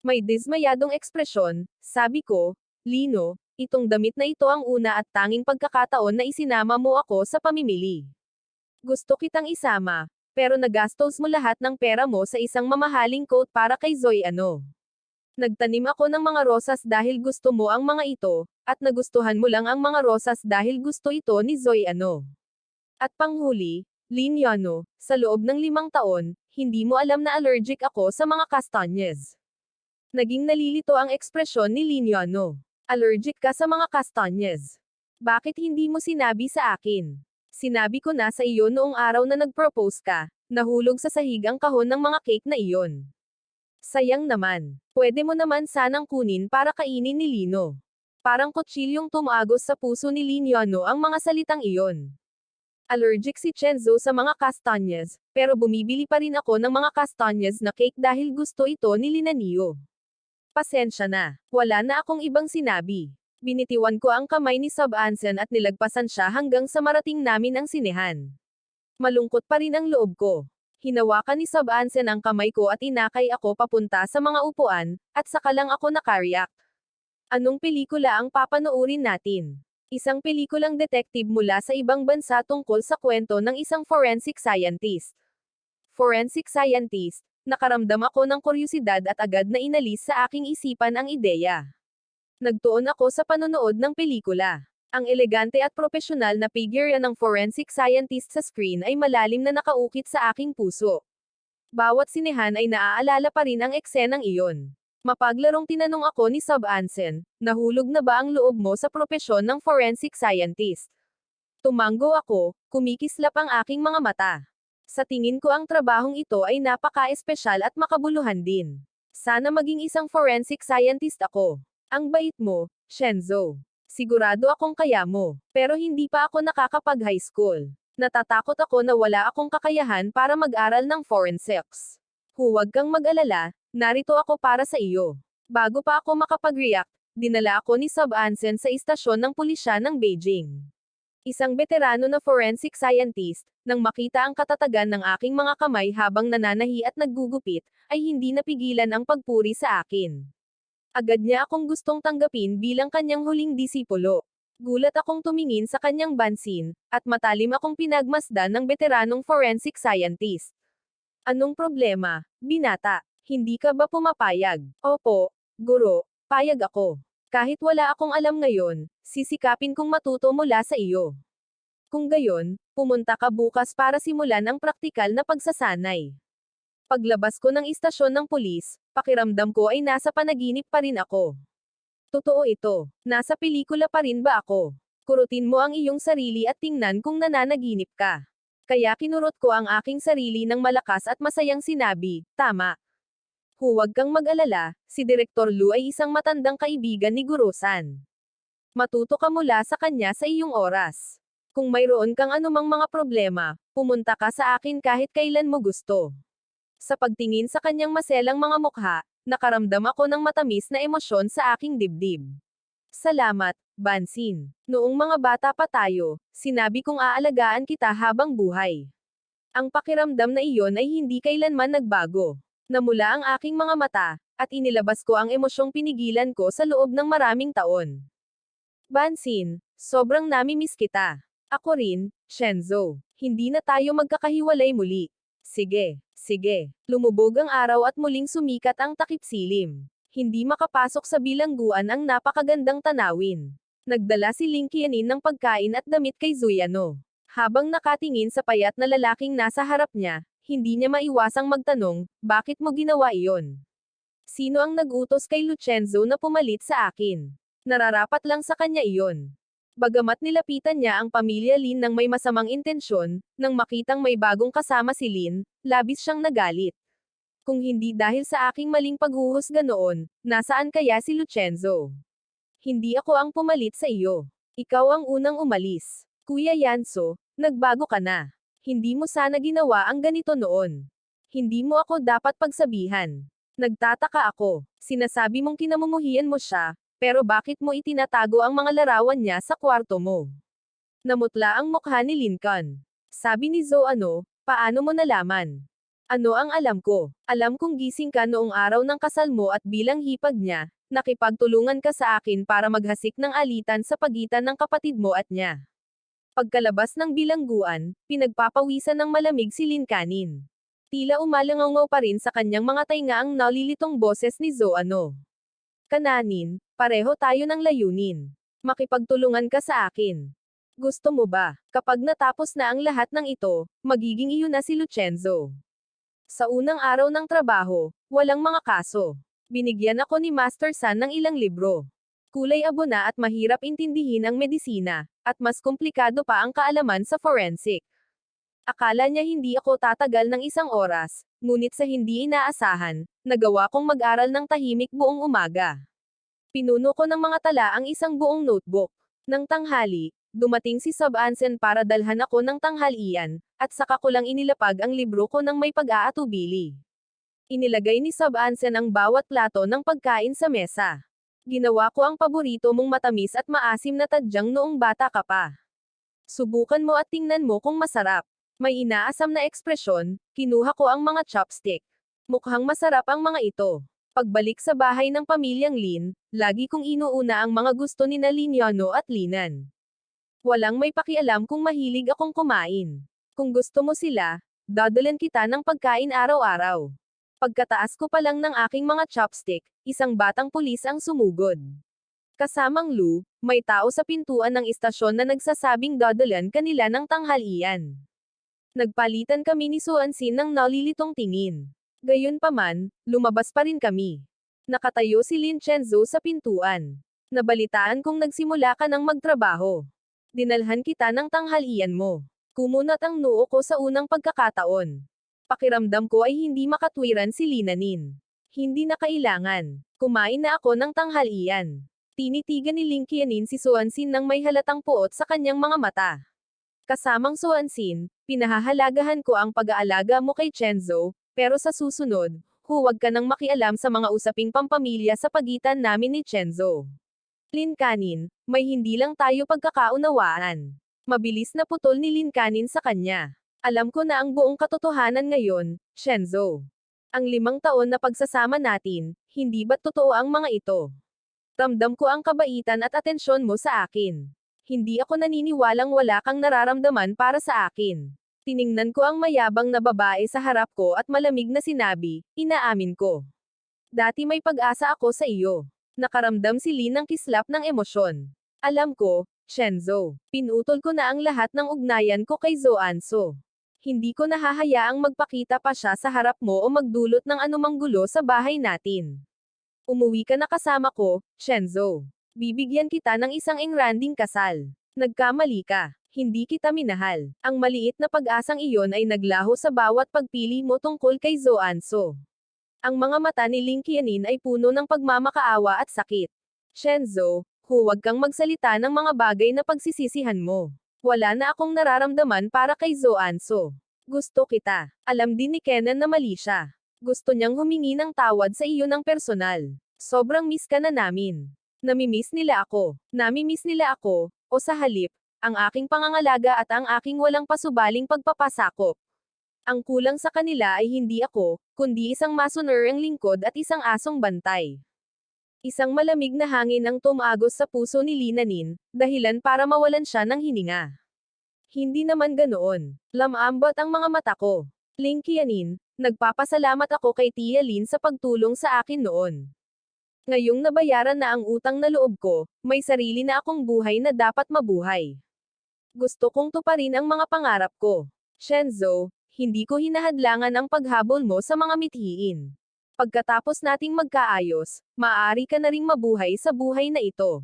May dismayadong ekspresyon, sabi ko, Lino, itong damit na ito ang una at tanging pagkakataon na isinama mo ako sa pamimili. Gusto kitang isama, pero nagastos mo lahat ng pera mo sa isang mamahaling coat para kay Zoe Ano. Nagtanim ako ng mga rosas dahil gusto mo ang mga ito, at nagustuhan mo lang ang mga rosas dahil gusto ito ni Zoe Ano. At panghuli, Lin Yonyo, sa loob ng 5 taon, hindi mo alam na allergic ako sa mga kastanyes. Naging nalilito ang ekspresyon ni Lin Yonyo. Allergic ka sa mga kastanyes. Bakit hindi mo sinabi sa akin? Sinabi ko na sa iyo noong araw na nag-propose ka, nahulog sa sahig ang kahon ng mga cake na iyon. Sayang naman. Pwede mo naman sanang kunin para kainin ni Lino. Parang kutsilyong tumagos sa puso ni Lin Yonyo ang mga salitang iyon. Allergic si Chenzo sa mga kastanyes, pero bumibili pa rin ako ng mga kastanyes na cake dahil gusto ito ni Linanio. Pasensya na. Wala na akong ibang sinabi. Binitiwan ko ang kamay ni Sub-Ansen at nilagpasan siya hanggang sa marating namin ang sinehan. Malungkot pa rin ang loob ko. Hinawakan ni Sub-Ansen ang kamay ko at inakay ako papunta sa mga upuan, at saka lang ako nakariyak. Anong pelikula ang papanoorin natin? Isang pelikulang detective mula sa ibang bansa tungkol sa kwento ng isang forensic scientist. Forensic scientist, nakaramdam ako ng kuryosidad at agad na inalis sa aking isipan ang ideya. Nagtuon ako sa panonood ng pelikula. Ang elegante at propesyonal na figure ng forensic scientist sa screen ay malalim na nakaukit sa aking puso. Bawat sinehan ay naaalala pa rin ang eksenang iyon. Mapaglarong tinanong ako ni Sub-Ansen, nahulog na ba ang loob mo sa propesyon ng forensic scientist? Tumango ako, kumikislap ang aking mga mata. Sa tingin ko ang trabahong ito ay napaka-espesyal at makabuluhan din. Sana maging isang forensic scientist ako. Ang bait mo, Shenzo. Sigurado akong kaya mo, pero hindi pa ako nakakapag-high school. Natatakot ako na wala akong kakayahan para mag-aral ng forensics. Huwag kang mag-alala, narito ako para sa iyo. Bago pa ako makapag-react, dinala ako ni Sub-Ansen sa istasyon ng pulisya ng Beijing. Isang veterano na forensic scientist, nang makita ang katatagan ng aking mga kamay habang nananahi at naggugupit, ay hindi napigilan ang pagpuri sa akin. Agad niya akong gustong tanggapin bilang kanyang huling disipulo. Gulat akong tumingin sa kanyang bansin, at matalim akong pinagmasdan ng veteranong forensic scientist. Anong problema, binata? Hindi ka ba pumapayag? Opo, guro, payag ako. Kahit wala akong alam ngayon, sisikapin kong matuto mula sa iyo. Kung gayon, pumunta ka bukas para simulan ang praktikal na pagsasanay. Paglabas ko ng istasyon ng pulis, pakiramdam ko ay nasa panaginip pa rin ako. Totoo ito. Nasa pelikula pa rin ba ako? Kurutin mo ang iyong sarili at tingnan kung nananaginip ka. Kaya kinurot ko ang aking sarili ng malakas at masayang sinabi, tama. Huwag kang mag-alala, si Direktor Lu ay isang matandang kaibigan ni Guro San. Matuto ka mula sa kanya sa iyong oras. Kung mayroon kang anumang mga problema, pumunta ka sa akin kahit kailan mo gusto. Sa pagtingin sa kanyang maselang mga mukha, nakaramdam ako ng matamis na emosyon sa aking dibdib. Salamat, Bansin. Noong mga bata pa tayo, sinabi kong aalagaan kita habang buhay. Ang pakiramdam na iyon ay hindi kailanman nagbago. Namula ang aking mga mata, at inilabas ko ang emosyong pinigilan ko sa loob ng maraming taon. Bansin, sobrang namimiss kita. Ako rin, Shenzo. Hindi na tayo magkakahiwalay muli. Sige, sige. Lumubog ang araw at muling sumikat ang takip silim. Hindi makapasok sa bilangguan ang napakagandang tanawin. Nagdala si Lin Qianin ng pagkain at damit kay Zuyano. Habang nakatingin sa payat na lalaking nasa harap niya, hindi niya maiwasang magtanong, bakit mo ginawa iyon? Sino ang nag-utos kay Lucenzo na pumalit sa akin? Nararapat lang sa kanya iyon. Bagamat nilapitan niya ang pamilya Lin ng may masamang intensyon, nang makitang may bagong kasama si Lin, labis siyang nagalit. Kung hindi dahil sa aking maling paghuhusga noon, nasaan kaya si Lucenzo? Hindi ako ang pumalit sa iyo. Ikaw ang unang umalis. Kuya Yanso, nagbago ka na. Hindi mo sana ginawa ang ganito noon. Hindi mo ako dapat pagsabihan. Nagtataka ako. Sinasabi mong kinamumuhian mo siya, pero bakit mo itinatago ang mga larawan niya sa kwarto mo? Namutla ang mukha ni Lincoln. Sabi ni Zoano, paano mo nalaman? Ano ang alam ko? Alam kong gising ka noong araw ng kasal mo at bilang hipag niya, nakipagtulungan ka sa akin para maghasik ng alitan sa pagitan ng kapatid mo at niya. Pagkalabas ng bilangguan, pinagpapawisan ng malamig si Lincoln. Tila umalangaw pa rin sa kanyang mga tainga ang nalilitong boses ni Zoano. Kananin, pareho tayo ng layunin. Makipagtulungan ka sa akin. Gusto mo ba, kapag natapos na ang lahat ng ito, magiging iyo na si Lucenzo? Sa unang araw ng trabaho, walang mga kaso. Binigyan ako ni Master San ng ilang libro. Kulay abo na at mahirap intindihin ang medisina, at mas komplikado pa ang kaalaman sa forensic. Akala niya hindi ako tatagal ng 1 oras, ngunit sa hindi inaasahan, nagawa kong mag-aral ng tahimik buong umaga. Pinuno ko ng mga tala ang isang buong notebook. Nang tanghali, dumating si Sub-Ansen para dalhan ako ng tanghalian, at saka ko lang inilapag ang libro ko ng may pag-aatubili. Inilagay ni Sub-Ansen ang bawat plato ng pagkain sa mesa. Ginawa ko ang paborito mong matamis at maasim na tadyang noong bata ka pa. Subukan mo at tingnan mo kung masarap. May inaasam na ekspresyon, kinuha ko ang mga chopstick. Mukhang masarap ang mga ito. Pagbalik sa bahay ng pamilyang Lin, lagi kong inuuna ang mga gusto ni Linyano at Linan. Walang may pakialam kung mahilig akong kumain. Kung gusto mo sila, dadalan kita ng pagkain araw-araw. Pagkataas ko pa lang ng aking mga chopstick, isang batang pulis ang sumugod. Kasamang Lu, may tao sa pintuan ng istasyon na nagsasabing dadalan kanila ng tanghalian. Nagpalitan kami ni Suansin ng nalilitong tingin. Gayunpaman, lumabas pa rin kami. Nakatayo si Lin Chenzo sa pintuan. Nabalitaan kong nagsimula ka ng magtrabaho. Dinalhan kita ng tanghalian mo. Kumunat ang noo ko sa unang pagkakataon. Pakiramdam ko ay hindi makatwiran si Linanin. Hindi na kailangan. Kumain na ako ng tanghalian. Tinitigan ni Lin Qianin si Suansin nang may halatang puot sa kanyang mga mata. Kasamang Suansin, pinahahalagahan ko ang pag-aalaga mo kay Chenzo, pero sa susunod, huwag ka nang makialam sa mga usaping pampamilya sa pagitan namin ni Chenzo. Lincoln, may hindi lang tayo pagkakaunawaan. Mabilis na putol ni Lincoln sa kanya. Alam ko na ang buong katotohanan ngayon, Chenzo. Ang 5 taon na pagsasama natin, hindi ba't totoo ang mga ito? Ramdam ko ang kabaitan at atensyon mo sa akin. Hindi ako naniniwalang wala kang nararamdaman para sa akin. Tiningnan ko ang mayabang na babae sa harap ko at malamig na sinabi, inaamin ko. Dati may pag-asa ako sa iyo. Nakaramdam si Lin ng kislap ng emosyon. Alam ko, Chenzo. Pinutol ko na ang lahat ng ugnayan ko kay Zoanso. Hindi ko nahahayaang magpakita pa siya sa harap mo o magdulot ng anumang gulo sa bahay natin. Umuwi ka na kasama ko, Chenzo. Bibigyan kita ng isang engranding kasal. Nagkamali ka. Hindi kita minahal. Ang maliit na pag-asang iyon ay naglaho sa bawat pagpili mo tungkol kay Zoanso. Ang mga mata ni Lin Qianin ay puno ng pagmamakaawa at sakit. Chenzo, Huwag kang magsalita ng mga bagay na pagsisisihan mo. Wala na akong nararamdaman para kay Zoanso. Gusto kita. Alam din ni Kenan na mali siya. Gusto niyang humingi ng tawad sa iyo ng personal. Sobrang miss ka na namin. Namimiss nila ako. Namimiss nila ako, o sa halip, ang aking pangangalaga at ang aking walang pasubaling pagpapasakop. Ang kulang sa kanila ay hindi ako, kundi isang masunerang lingkod at isang asong bantay. Isang malamig na hangin ang tumagos sa puso ni Linanin, dahilan para mawalan siya ng hininga. Hindi naman ganoon. Lamambot ang mga mata ko. Linkianin, nagpapasalamat ako kay Tia Lin sa pagtulong sa akin noon. Ngayong nabayaran na ang utang na loob ko, may sarili na akong buhay na dapat mabuhay. Gusto kong tuparin ang mga pangarap ko. Shenzo, hindi ko hinahadlangan ang paghabol mo sa mga mithiin. Pagkatapos nating magkaayos, maaari ka na ring mabuhay sa buhay na ito.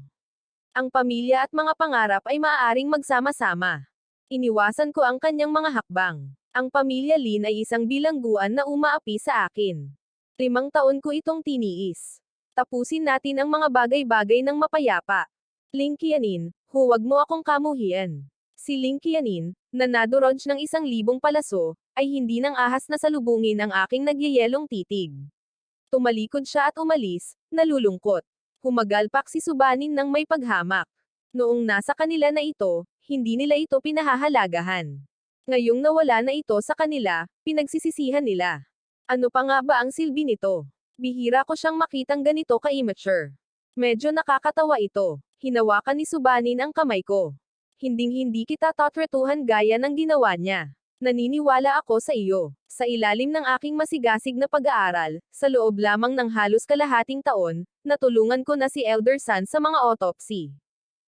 Ang pamilya at mga pangarap ay maaaring magsama-sama. Iniwasan ko ang kanyang mga hakbang. Ang pamilya Lin ay isang bilangguan na umaapi sa akin. 5 taon ko itong tiniis. Tapusin natin ang mga bagay-bagay ng mapayapa. Linkianin, huwag mo akong kamuhian. Si Linkianin, na nadurog ng 1,000 palaso, ay hindi nang ahas na salubungin ang aking nagyayelong titig. Tumalikod siya at umalis, nalulungkot. Humagalpak si Subanin ng may paghamak. Noong nasa kanila na ito, hindi nila ito pinahahalagahan. Ngayong nawala na ito sa kanila, pinagsisisihan nila. Ano pa nga ba ang silbi nito? Bihira ko siyang makitang ganito ka-immature. Medyo nakakatawa ito. Hinawakan ni Subanin ang kamay ko. Hinding-hindi kita tatretuhan gaya ng ginawa niya. Naniniwala ako sa iyo. Sa ilalim ng aking masigasig na pag-aaral, sa loob lamang ng halos kalahating taon, natulungan ko na si Elder San sa mga autopsy.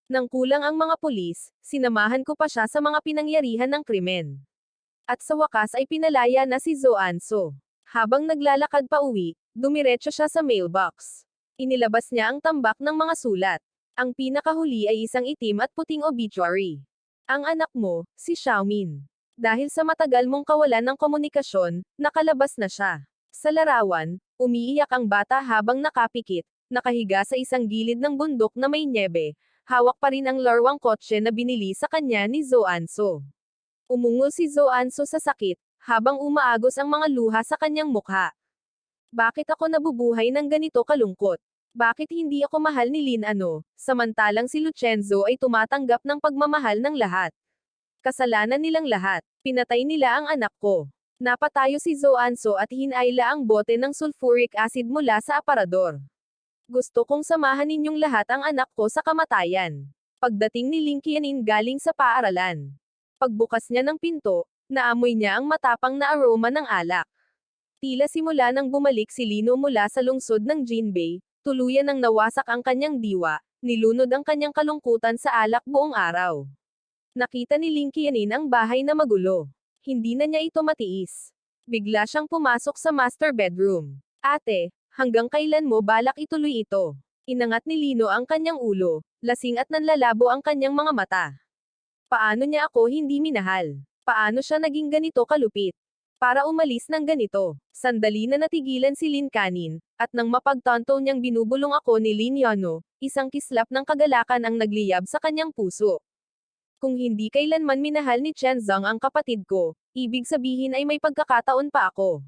Nang kulang ang mga pulis, sinamahan ko pa siya sa mga pinangyarihan ng krimen. At sa wakas ay pinalaya na si Zoanso. Habang naglalakad pa uwi, dumiretso siya sa mailbox. Inilabas niya ang tambak ng mga sulat. Ang pinakahuli ay isang itim at puting obituary. Ang anak mo, si Xiaomin. Dahil sa matagal mong kawalan ng komunikasyon, nakalabas na siya. Sa larawan, umiiyak ang bata habang nakapikit, nakahiga sa isang gilid ng bundok na may nyebe. Hawak pa rin ang larwang kotse na binili sa kanya ni Zoanso. Umungol si Zoanso sa sakit, habang umaagos ang mga luha sa kanyang mukha. Bakit ako nabubuhay ng ganito kalungkot? Bakit hindi ako mahal ni Lin samantalang si Lucenzo ay tumatanggap ng pagmamahal ng lahat? Kasalanan nilang lahat. Pinatay nila ang anak ko. Napatayo si Zoanso at hinayla ang bote ng sulfuric acid mula sa aparador. Gusto kong samahan ninyong lahat ang anak ko sa kamatayan. Pagdating ni Linkianin galing sa paaralan. Pagbukas niya ng pinto, naamoy niya ang matapang na aroma ng alak. Tila simula nang bumalik si Lino mula sa lungsod ng Jinbei, tuluyan nang nawasak ang kanyang diwa, nilunod ang kanyang kalungkutan sa alak buong araw. Nakita ni Linkianin ang bahay na magulo. Hindi na niya ito matiis. Bigla siyang pumasok sa master bedroom. Ate, hanggang kailan mo balak ituloy ito? Inangat ni Lino ang kanyang ulo, lasing at nanlalabo ang kanyang mga mata. Paano niya ako hindi minahal? Paano siya naging ganito kalupit? Para umalis ng ganito. Sandali na natigilan si Linkanin, at nang mapagtanto niyang binubulong ako ni Lin Yano, isang kislap ng kagalakan ang nagliyab sa kanyang puso. Kung hindi kailanman minahal ni Chen Zhang ang kapatid ko, ibig sabihin ay may pagkakataon pa ako.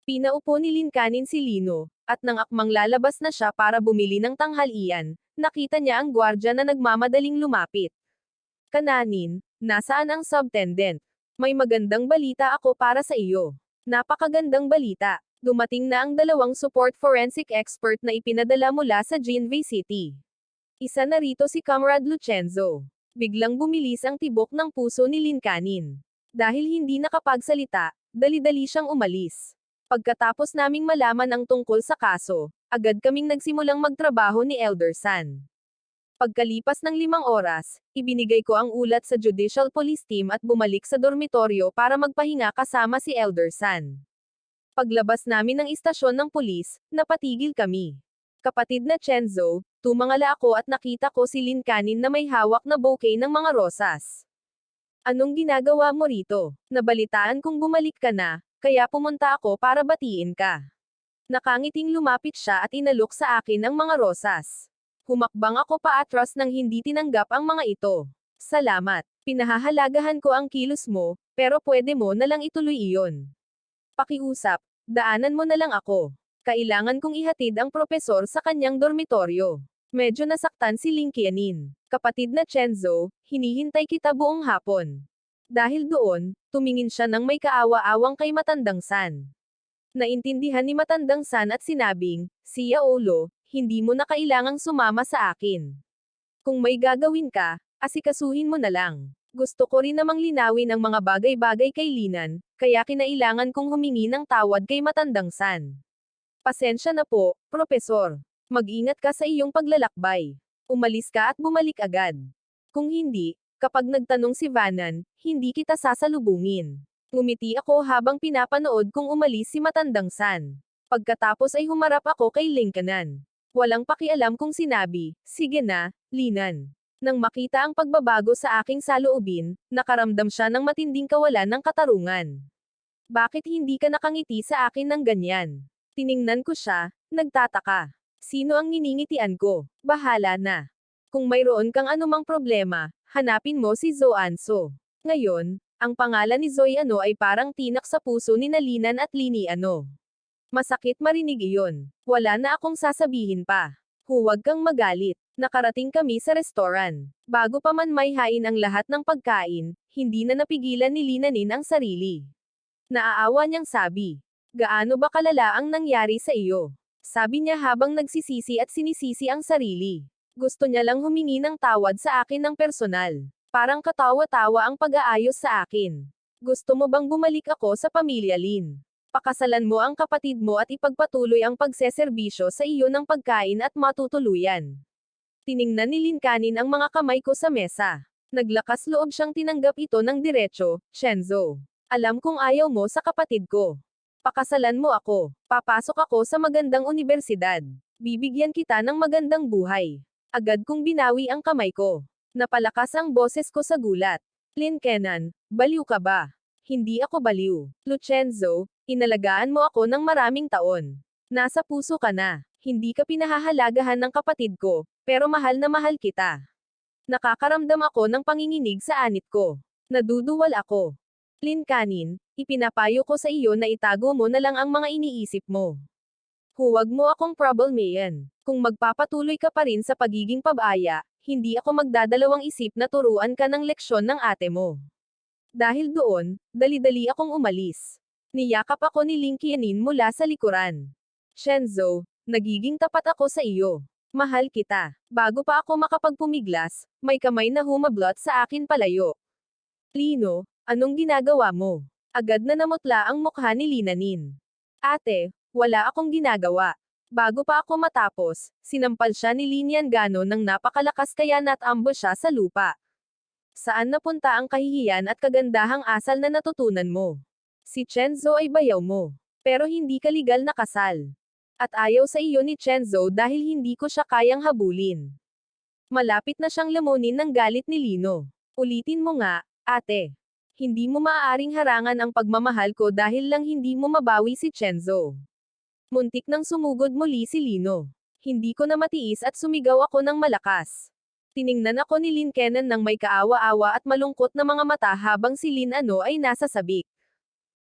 Pinaupo ni Linkanin si Lino, at nang akmang lalabas na siya para bumili ng tanghalian, nakita niya ang gwardya na nagmamadaling lumapit. Kananin, nasaan ang subtendent? May magandang balita ako para sa iyo. Napakagandang balita. Dumating na ang 2 support forensic expert na ipinadala mula sa Jinbei City. Isa na rito si Comrade Lucenzo. Biglang bumilis ang tibok ng puso ni Linkanin. Dahil hindi nakapagsalita, dali-dali siyang umalis. Pagkatapos naming malaman ang tungkol sa kaso, agad kaming nagsimulang magtrabaho ni Elder San. Pagkalipas ng 5 oras, ibinigay ko ang ulat sa Judicial Police Team at bumalik sa dormitoryo para magpahinga kasama si Elder San. Paglabas namin ng istasyon ng pulis, napatigil kami. Kapatid na Chenzo, tumangala ako at nakita ko si Linkanin na may hawak na bouquet ng mga rosas. Anong ginagawa mo rito? Nabalitaan kong bumalik ka na, kaya pumunta ako para batiin ka. Nakangiting lumapit siya at inalok sa akin ang mga rosas. Humakbang ako paatras nang hindi tinanggap ang mga ito. Salamat. Pinahahalagahan ko ang kilos mo, pero pwede mo na lang ituloy iyon. Pakiusap, daanan mo na lang ako. Kailangan kong ihatid ang propesor sa kanyang dormitoryo. Medyo nasaktan si Ling Qianin. Kapatid na Chenzo, hinihintay kita buong hapon. Dahil doon, tumingin siya ng may kaawa-awang kay Matandang San. Naintindihan ni Matandang San at sinabing, Siya Olo, hindi mo na kailangang sumama sa akin. Kung may gagawin ka, asikasuhin mo na lang. Gusto ko rin namang linawin ang mga bagay-bagay kay Linan, kaya kinailangan kong humingi ng tawad kay Matandang San. Pasensya na po, Propesor. Mag-ingat ka sa iyong paglalakbay. Umalis ka at bumalik agad. Kung hindi, kapag nagtanong si Vanan, hindi kita sasalubungin. Ngumiti ako habang pinapanood kong umalis si Matandang San. Pagkatapos ay humarap ako kay Lincoln. Walang pakialam kung sinabi, sige na, Linan. Nang makita ang pagbabago sa aking saloobin, nakaramdam siya ng matinding kawalan ng katarungan. Bakit hindi ka nakangiti sa akin ng ganyan? Tiningnan ko siya, nagtataka. Sino ang niningitian ko? Bahala na. Kung mayroon kang anumang problema, hanapin mo si Zoanso. Ngayon, ang pangalan ni Zoe Ano ay parang tinak sa puso ni Nalinan at Lini Ano. Masakit marinig iyon. Wala na akong sasabihin pa. Huwag kang magalit. Nakarating kami sa restoran. Bago pa man may hain ang lahat ng pagkain, hindi na napigilan ni Linanin ang sarili. Naaawa niyang sabi. Gaano ba kalala ang nangyari sa iyo? Sabi niya habang nagsisisi at sinisisi ang sarili. Gusto niya lang humingi ng tawad sa akin ng personal. Parang katawa-tawa ang pag-aayos sa akin. Gusto mo bang bumalik ako sa pamilya Lin? Pakasalan mo ang kapatid mo at ipagpatuloy ang pagseserbisyo sa iyo ng pagkain at matutuluyan. Tiningnan ni Linkanin ang mga kamay ko sa mesa. Naglakas loob siyang tinanggap ito ng diretso, Chenzo. Alam kong ayaw mo sa kapatid ko. Pakasalan mo ako. Papasok ako sa magandang unibersidad. Bibigyan kita ng magandang buhay. Agad kong binawi ang kamay ko. Napalakas ang boses ko sa gulat. Linkenan, baliw ka ba? Hindi ako baliw. Lucenzo, inalagaan mo ako ng maraming taon. Nasa puso ka na. Hindi ka pinahahalagahan ng kapatid ko, pero mahal na mahal kita. Nakakaramdam ako ng panginginig sa anit ko. Naduduwal ako. Linkanin, ipinapayo ko sa iyo na itago mo na lang ang mga iniisip mo. Huwag mo akong problemayan. Kung magpapatuloy ka pa rin sa pagiging pabaya, hindi ako magdadalawang isip na turuan ka ng leksyon ng ate mo. Dahil doon, dali-dali akong umalis. Niyakap ako ni Linkianin mula sa likuran. Chenzo, nagiging tapat ako sa iyo. Mahal kita. Bago pa ako makapagpumiglas, may kamay na humablot sa akin palayo. Lino, anong ginagawa mo? Agad na namutla ang mukha ni Linanin. Ate, wala akong ginagawa. Bago pa ako matapos, sinampal siya ni Linian Gano ng napakalakas kaya natambo siya sa lupa. Saan napunta ang kahihiyan at kagandahang asal na natutunan mo? Si Chenzo ay bayaw mo. Pero hindi ka legal na kasal. At ayaw sa iyo ni Chenzo dahil hindi ko siya kayang habulin. Malapit na siyang lamunin ng galit ni Lino. Ulitin mo nga, ate. Hindi mo maaaring harangan ang pagmamahal ko dahil lang hindi mo mabawi si Chenzo. Muntik nang sumugod muli si Lino. Hindi ko na matiis at sumigaw ako ng malakas. Tiningnan ako ni Linkenan ng may kaawa-awa at malungkot na mga mata habang si Lin Ano ay nasa sabik.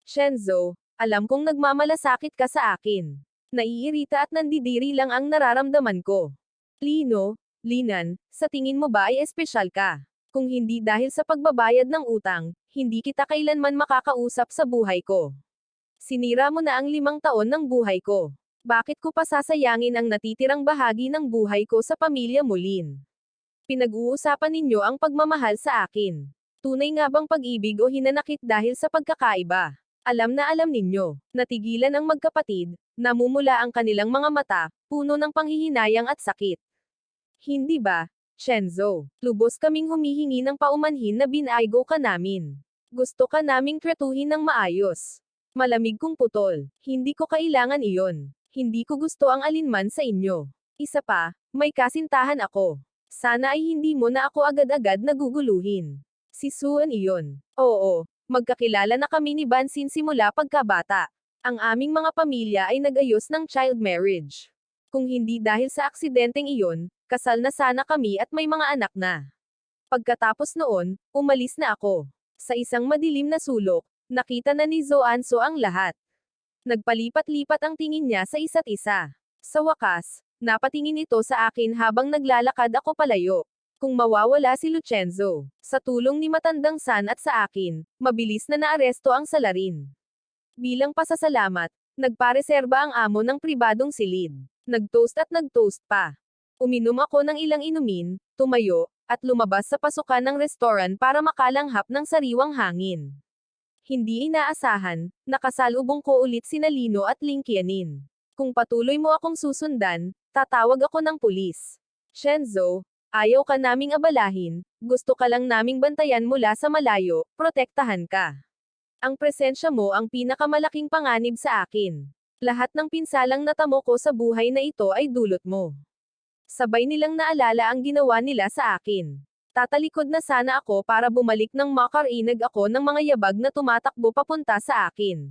Chenzo, alam kong nagmamalasakit ka sa akin. Naiirita at nandidiri lang ang nararamdaman ko. Lino, Linan, sa tingin mo ba ay espesyal ka? Kung hindi dahil sa pagbabayad ng utang, hindi kita kailanman makakausap sa buhay ko. Sinira mo na ang 5 taon ng buhay ko. Bakit ko pa sasayangin ang natitirang bahagi ng buhay ko sa pamilya mo, Lin? Pinag-uusapan ninyo ang pagmamahal sa akin. Tunay nga bang pag-ibig o hinanakit dahil sa pagkakaiba? Alam na alam ninyo. Natigilan ang magkapatid, namumula ang kanilang mga mata, puno ng panghihinayang at sakit. Hindi ba, Chenzo? Lubos kaming humihingi ng paumanhin na binaygo ka namin. Gusto ka naming tretuhin ng maayos. Malamig kong putol. Hindi ko kailangan iyon. Hindi ko gusto ang alinman sa inyo. Isa pa, may kasintahan ako. Sana ay hindi mo na ako agad-agad naguguluhin. Si Suan iyon. Oo, magkakilala na kami ni Bansin simula pagkabata. Ang aming mga pamilya ay nag-ayos ng child marriage. Kung hindi dahil sa aksidenteng iyon, Kasal na sana kami at may mga anak na. Pagkatapos noon, umalis na ako. Sa isang madilim na sulok, nakita na ni Zoanso ang lahat. Nagpalipat-lipat ang tingin niya sa isa't isa. Sa wakas, napatingin ito sa akin habang naglalakad ako palayo. Kung mawawala si Lucenzo, sa tulong ni Matandang San at sa akin, mabilis na naaresto ang salarin. Bilang pasasalamat, nagpareserba ang amo ng pribadong silid. Nagtoast at nagtoast pa. Uminom ako ng ilang inumin, tumayo, at lumabas sa pasukan ng restoran para makalanghap ng sariwang hangin. Hindi inaasahan, nakasalubong ko ulit sina Lino at Linkianin. Kung patuloy mo akong susundan, tatawag ako ng pulis. Shenzo, ayaw ka naming abalahin, gusto ka lang naming bantayan mula sa malayo, protektahan ka. Ang presensya mo ang pinakamalaking panganib sa akin. Lahat ng pinsalang natamo ko sa buhay na ito ay dulot mo. Sabay nilang naalala ang ginawa nila sa akin. Tatalikod na sana ako para bumalik nang makarinig ako ng mga yabag na tumatakbo papunta sa akin.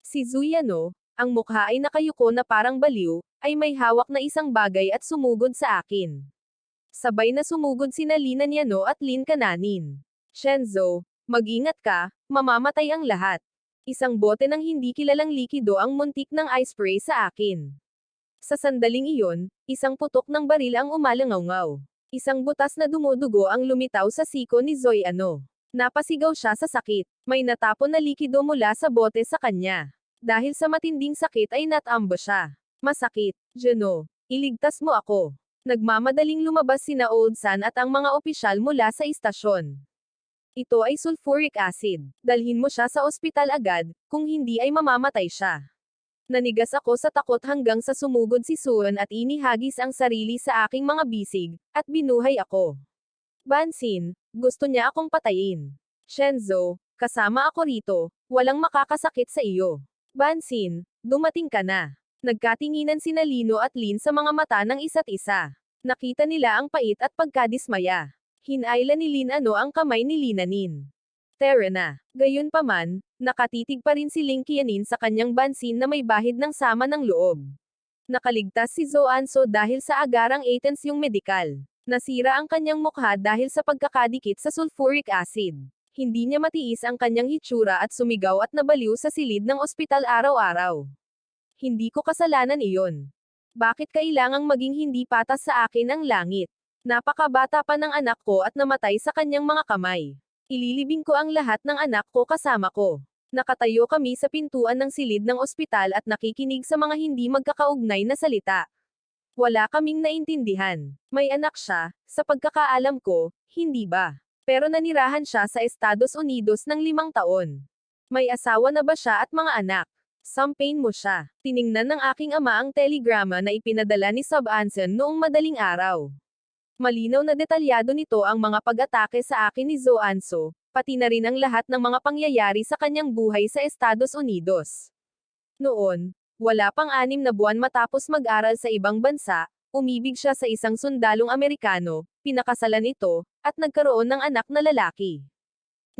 Si Zuyano, ang mukha ay nakayuko na parang baliw, ay may hawak na isang bagay at sumugod sa akin. Sabay na sumugod sina Lina Niano at Lin Kananin. Shenzo, mag-ingat ka, mamamatay ang lahat. Isang bote ng hindi kilalang likido ang muntik ng ice spray sa akin. Sa sandaling iyon, isang putok ng baril ang umalangaw-ngaw. Isang butas na dumudugo ang lumitaw sa siko ni Zoyano. Napasigaw siya sa sakit. May natapon na likido mula sa bote sa kanya. Dahil sa matinding sakit ay natambo siya. Masakit, Juno. Iligtas mo ako. Nagmamadaling lumabas sina Old San at ang mga opisyal mula sa istasyon. Ito ay sulfuric acid. Dalhin mo siya sa ospital agad, kung hindi ay mamamatay siya. Nanigas ako sa takot hanggang sa sumugod si Suan at inihagis ang sarili sa aking mga bisig, at binuhay ako. Bansin, gusto niya akong patayin. Shenzo, kasama ako rito, walang makakasakit sa iyo. Bansin, dumating ka na. Nagkatinginan sina Lino at Lin sa mga mata ng isa't isa. Nakita nila ang pait at pagkadismaya. Hinayla ni Lin ang kamay ni Linanin. Tara na. Gayunpaman, nakatitig pa rin si Linkianin sa kanyang bansin na may bahid ng sama ng loob. Nakaligtas si Zoanso dahil sa agarang atens yung medikal. Nasira ang kanyang mukha dahil sa pagkakadikit sa sulfuric acid. Hindi niya matiis ang kanyang hitsura at sumigaw at nabaliw sa silid ng ospital araw-araw. Hindi ko kasalanan iyon. Bakit kailangang maging hindi patas sa akin ang langit? Napakabata pa ng anak ko at namatay sa kanyang mga kamay. Ililibing ko ang lahat ng anak ko kasama ko. Nakatayo kami sa pintuan ng silid ng ospital at nakikinig sa mga hindi magkakaugnay na salita. Wala kaming naintindihan. May anak siya, sa pagkakaalam ko, hindi ba? Pero nanirahan siya sa Estados Unidos ng 5 taon. May asawa na ba siya at mga anak? Sampain mo siya. Tiningnan ng aking ama ang telegrama na ipinadala ni Sub Anson noong madaling araw. Malinaw na detalyado nito ang mga pag-atake sa akin ni Zoanso, pati na rin ang lahat ng mga pangyayari sa kanyang buhay sa Estados Unidos. Noon, wala pang 6 na buwan matapos mag-aral sa ibang bansa, umibig siya sa isang sundalong Amerikano, pinakasalan ito, at nagkaroon ng anak na lalaki.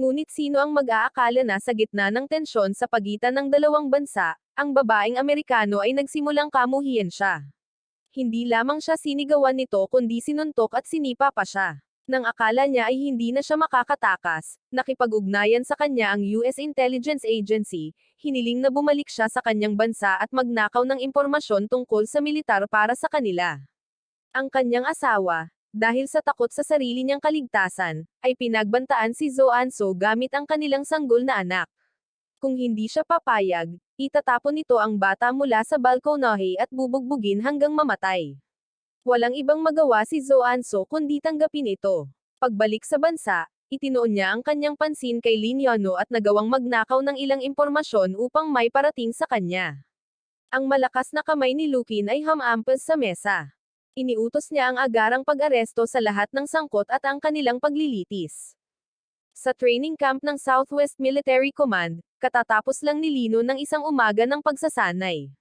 Ngunit sino ang mag-aakala na sa gitna ng tensyon sa pagitan ng dalawang bansa, ang babaeng Amerikano ay nagsimulang kamuhian siya. Hindi lamang siya sinigawan nito kundi sinuntok at sinipa pa siya. Nang akala niya ay hindi na siya makakatakas, nakipag-ugnayan sa kanya ang US Intelligence Agency, hiniling na bumalik siya sa kanyang bansa at magnakaw ng impormasyon tungkol sa militar para sa kanila. Ang kanyang asawa, dahil sa takot sa sarili niyang kaligtasan, ay pinagbantaan si Zoanso gamit ang kanilang sanggol na anak. Kung hindi siya papayag, itatapon nito ang bata mula sa balkonahe at bubugbugin hanggang mamatay. Walang ibang magawa si Zoanso kundi tanggapin ito. Pagbalik sa bansa, itinoon niya ang kanyang pansin kay Lin Yano at nagawang magnakaw ng ilang impormasyon upang may parating sa kanya. Ang malakas na kamay ni Lukin ay humampas sa mesa. Iniutos niya ang agarang pag-aresto sa lahat ng sangkot at ang kanilang paglilitis. Sa training camp ng Southwest Military Command, katatapos lang ni Lino ng isang umaga ng pagsasanay.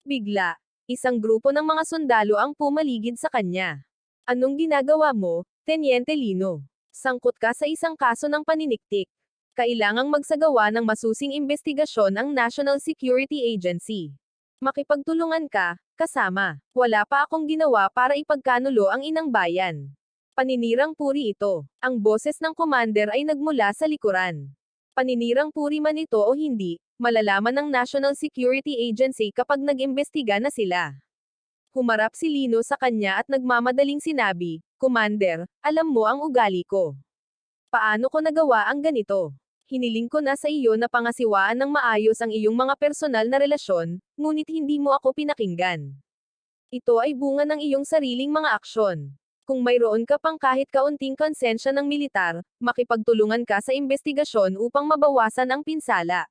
Bigla, isang grupo ng mga sundalo ang pumaligid sa kanya. Anong ginagawa mo, Teniente Lino? Sangkot ka sa isang kaso ng paniniktik. Kailangang magsagawa ng masusing investigasyon ang National Security Agency. Makipagtulungan ka, kasama. Wala pa akong ginawa para ipagkanulo ang inang bayan. Paninirang puri ito. Ang boses ng commander ay nagmula sa likuran. Paninirang puri man ito o hindi, malalaman ng National Security Agency kapag nag-imbestiga na sila. Humarap si Lino sa kanya at nagmamadaling sinabi, Commander, alam mo ang ugali ko. Paano ko nagawa ang ganito? Hiniling ko na sa iyo na pangasiwaan ng maayos ang iyong mga personal na relasyon, ngunit hindi mo ako pinakinggan. Ito ay bunga ng iyong sariling mga aksyon. Kung mayroon ka pang kahit kaunting konsensya ng militar, makipagtulungan ka sa investigasyon upang mabawasan ang pinsala.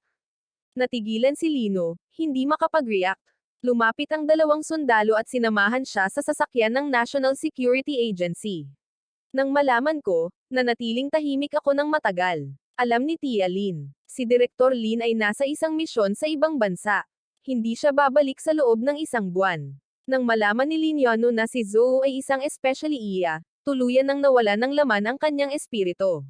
Natigilan si Lino, hindi makapag-react. Lumapit ang dalawang sundalo at sinamahan siya sa sasakyan ng National Security Agency. Nang malaman ko, nanatiling tahimik ako ng matagal. Alam ni Tia Lin, si Direktor Lin ay nasa isang misyon sa ibang bansa. Hindi siya babalik sa loob ng isang buwan. Nang malaman ni Lin Yano na si Zhou ay isang especially iya, tuluyan nang nawala ng laman ang kanyang espiritu.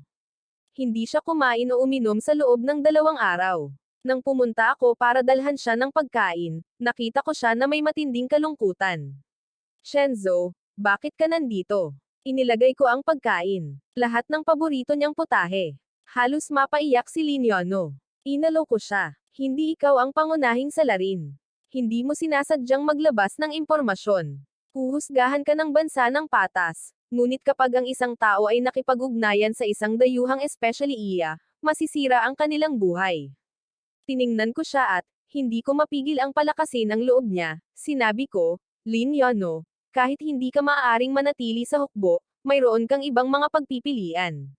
Hindi siya kumain o uminom sa loob ng 2 araw. Nang pumunta ako para dalhan siya ng pagkain, nakita ko siya na may matinding kalungkutan. Shenzo, bakit ka nandito? Inilagay ko ang pagkain. Lahat ng paborito niyang putahe. Halos mapaiyak si Lin Yano. Inalo ko siya. Hindi ikaw ang pangunahing salarin. Hindi mo sinasadyang maglabas ng impormasyon. Huhusgahan ka ng bansa ng patas. Ngunit kapag ang isang tao ay nakipag-ugnayan sa isang dayuhang especially iya, masisira ang kanilang buhay. Tiningnan ko siya at, hindi ko mapigil ang palakasin ang loob niya. Sinabi ko, Lin Yano, kahit hindi ka maaaring manatili sa hukbo, mayroon kang ibang mga pagpipilian.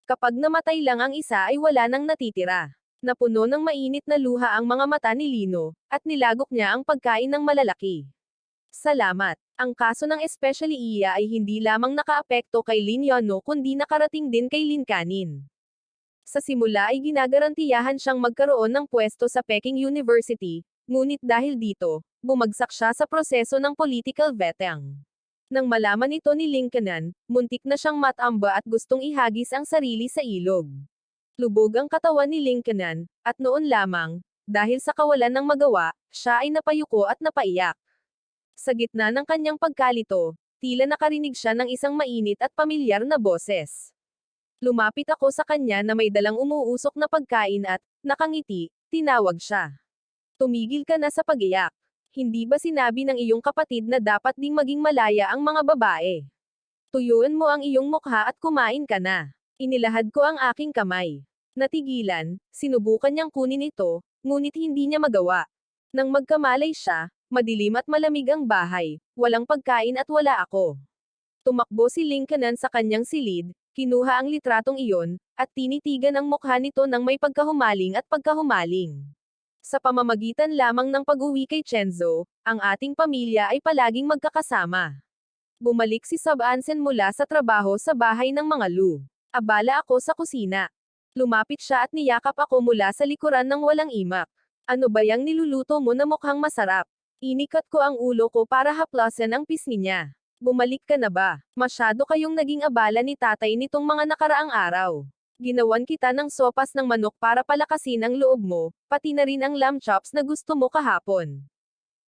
Kapag namatay lang ang isa ay wala nang natitira. Napuno ng mainit na luha ang mga mata ni Lino, at nilagok niya ang pagkain ng malalaki. Salamat. Ang kaso ng especially iya ay hindi lamang nakaapekto kay Lin Yano kundi nakarating din kay Lin Kanin. Sa simula ay ginagarantiyahan siyang magkaroon ng pwesto sa Peking University, ngunit dahil dito, bumagsak siya sa proseso ng political vetting. Nang malaman ito ni Lincoln, muntik na siyang matamba at gustong ihagis ang sarili sa ilog. Lubog ang katawan ni Lincoln, at noon lamang, dahil sa kawalan ng magawa, siya ay napayuko at napaiyak. Sa gitna ng kanyang pagkalito, tila nakarinig siya ng isang mainit at pamilyar na boses. Lumapit ako sa kanya na may dalang umuusok na pagkain at, nakangiti, tinawag siya. Tumigil ka na sa pag-iyak. Hindi ba sinabi ng iyong kapatid na dapat ding maging malaya ang mga babae? Tuyuan mo ang iyong mukha at kumain ka na. Inilahad ko ang aking kamay. Natigilan, sinubukan niyang kunin ito, ngunit hindi niya magawa. Nang magkamalay siya, madilim at malamig ang bahay, walang pagkain at wala ako. Tumakbo si Lincoln sa kanyang silid, kinuha ang litratong iyon, at tinitigan ang mukha nito ng may pagkahumaling at pagkahumaling. Sa pamamagitan lamang ng pag-uwi kay Chenzo, ang ating pamilya ay palaging magkakasama. Bumalik si Sub-Ansen mula sa trabaho sa bahay ng mga Lu. Abala ako sa kusina. Lumapit siya at niyakap ako mula sa likuran ng walang imak. Ano ba yang niluluto mo na mukhang masarap? Inikat ko ang ulo ko para haplasan ang pisngi niya. Bumalik ka na ba? Masyado kayong naging abala ni tatay nitong mga nakaraang araw. Ginawan kita ng sopas ng manok para palakasin ang loob mo, pati na rin ang lamb chops na gusto mo kahapon.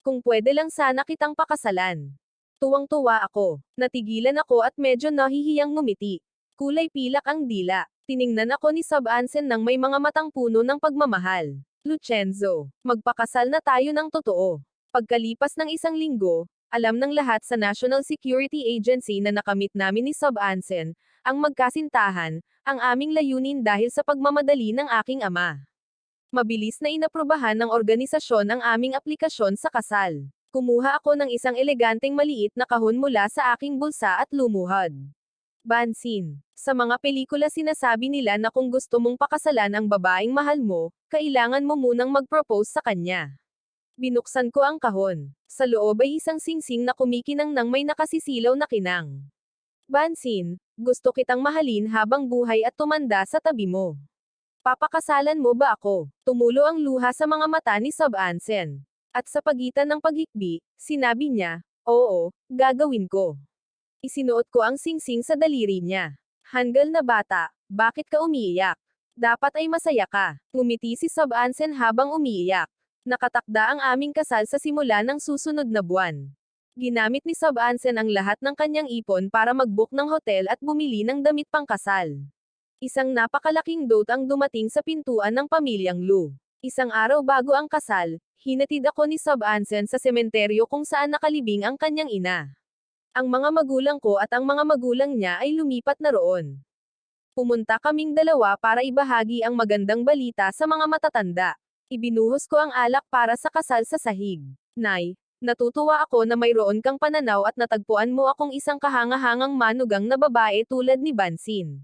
Kung pwede lang sana kitang pakasalan. Tuwang-tuwa ako. Natigilan ako at medyo nahihiyang ngumiti. Kulay pilak ang dila. Tiningnan ako ni Sub-Ansen ng may mga matang puno ng pagmamahal. Lucenzo, magpakasal na tayo ng totoo. Pagkalipas ng 1 linggo, alam ng lahat sa National Security Agency na nakamit namin ni Sub-Ansen, ang magkasintahan, ang aming layunin dahil sa pagmamadali ng aking ama. Mabilis na inaprubahan ng organisasyon ang aming aplikasyon sa kasal. Kumuha ako ng isang eleganteng maliit na kahon mula sa aking bulsa at lumuhod. Bansin. Sa mga pelikula sinasabi nila na kung gusto mong pakasalan ang babaeng mahal mo, kailangan mo munang mag-propose sa kanya. Binuksan ko ang kahon. Sa loob ay isang singsing na kumikinang ng may nakasisilaw na kinang. Bansin, gusto kitang mahalin habang buhay at tumanda sa tabi mo. Papakasalan mo ba ako? Tumulo ang luha sa mga mata ni Sub-Ansen. At sa pagitan ng paghikbi, sinabi niya, oo, gagawin ko. Isinuot ko ang singsing sa daliri niya. Hanggal na bata, bakit ka umiiyak? Dapat ay masaya ka. Ngumiti si Sub-Ansen habang umiiyak. Nakatakda ang aming kasal sa simula ng susunod na buwan. Ginamit ni Sub-Ansen ang lahat ng kanyang ipon para mag-book ng hotel at bumili ng damit pangkasal. Isang napakalaking dote ang dumating sa pintuan ng pamilyang Lu. Isang araw bago ang kasal, hinatid ako ni Sub-Ansen sa sementeryo kung saan nakalibing ang kanyang ina. Ang mga magulang ko at ang mga magulang niya ay lumipat na roon. Pumunta kaming dalawa para ibahagi ang magandang balita sa mga matatanda. Ibinuhos ko ang alak para sa kasal sa sahig. Nay, natutuwa ako na mayroon kang pananaw at natagpuan mo akong isang kahangahangang manugang na babae tulad ni Bansin.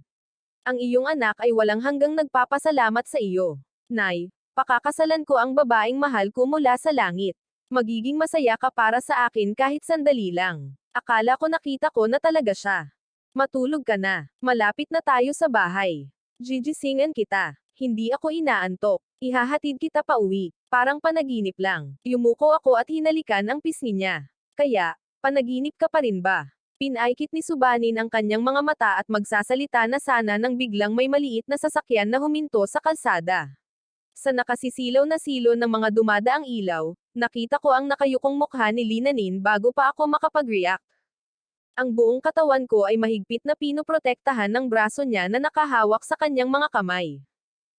Ang iyong anak ay walang hanggang nagpapasalamat sa iyo. Nay, pakakasalan ko ang babaeng mahal ko mula sa langit. Magiging masaya ka para sa akin kahit sandali lang. Akala ko nakita ko na talaga siya. Matulog ka na. Malapit na tayo sa bahay. Gigisingan kita. Hindi ako inaantok. Ihahatid kita pa uwi. Parang panaginip lang. Yumuko ako at hinalikan ang pisngi niya. Kaya, panaginip ka pa rin ba? Pinaikit ni Subanin ang kanyang mga mata at magsasalita na sana nang biglang may maliit na sasakyan na huminto sa kalsada. Sa nakasisilaw na silo ng mga dumadaang ilaw, nakita ko ang nakayukong mukha ni Linanin bago pa ako makapag-react. Ang buong katawan ko ay mahigpit na pinoprotektahan ng braso niya na nakahawak sa kanyang mga kamay.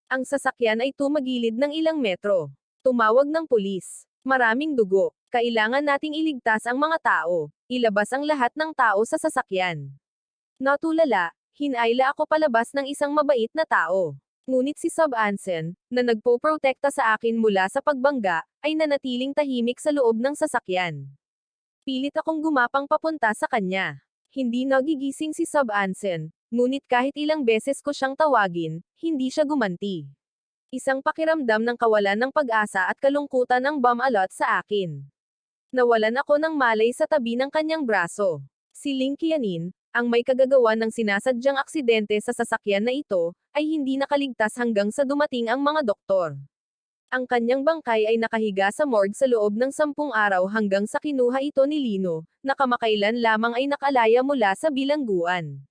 Ang sasakyan ay tumagilid ng ilang metro. Tumawag ng pulis. Maraming dugo. Kailangan nating iligtas ang mga tao. Ilabas ang lahat ng tao sa sasakyan. Natulala, hinayla ako palabas ng isang mabait na tao. Ngunit si Sub-Ansen, na nagpoprotekta sa akin mula sa pagbangga, ay nanatiling tahimik sa loob ng sasakyan. Pilit akong gumapang papunta sa kanya. Hindi nagigising si Sub-Ansen, ngunit kahit ilang beses ko siyang tawagin, hindi siya gumanti. Isang pakiramdam ng kawalan ng pag-asa at kalungkutan ang bumalot sa akin. Nawalan ako ng malay sa tabi ng kanyang braso. Si Ling Qianin, ang may kagagawa ng sinasadyang aksidente sa sasakyan na ito, ay hindi nakaligtas hanggang sa dumating ang mga doktor. Ang kanyang bangkay ay nakahiga sa morgue sa loob ng 10 araw hanggang sa kinuha ito ni Lino, na kamakailan lamang ay nakalaya mula sa bilangguan.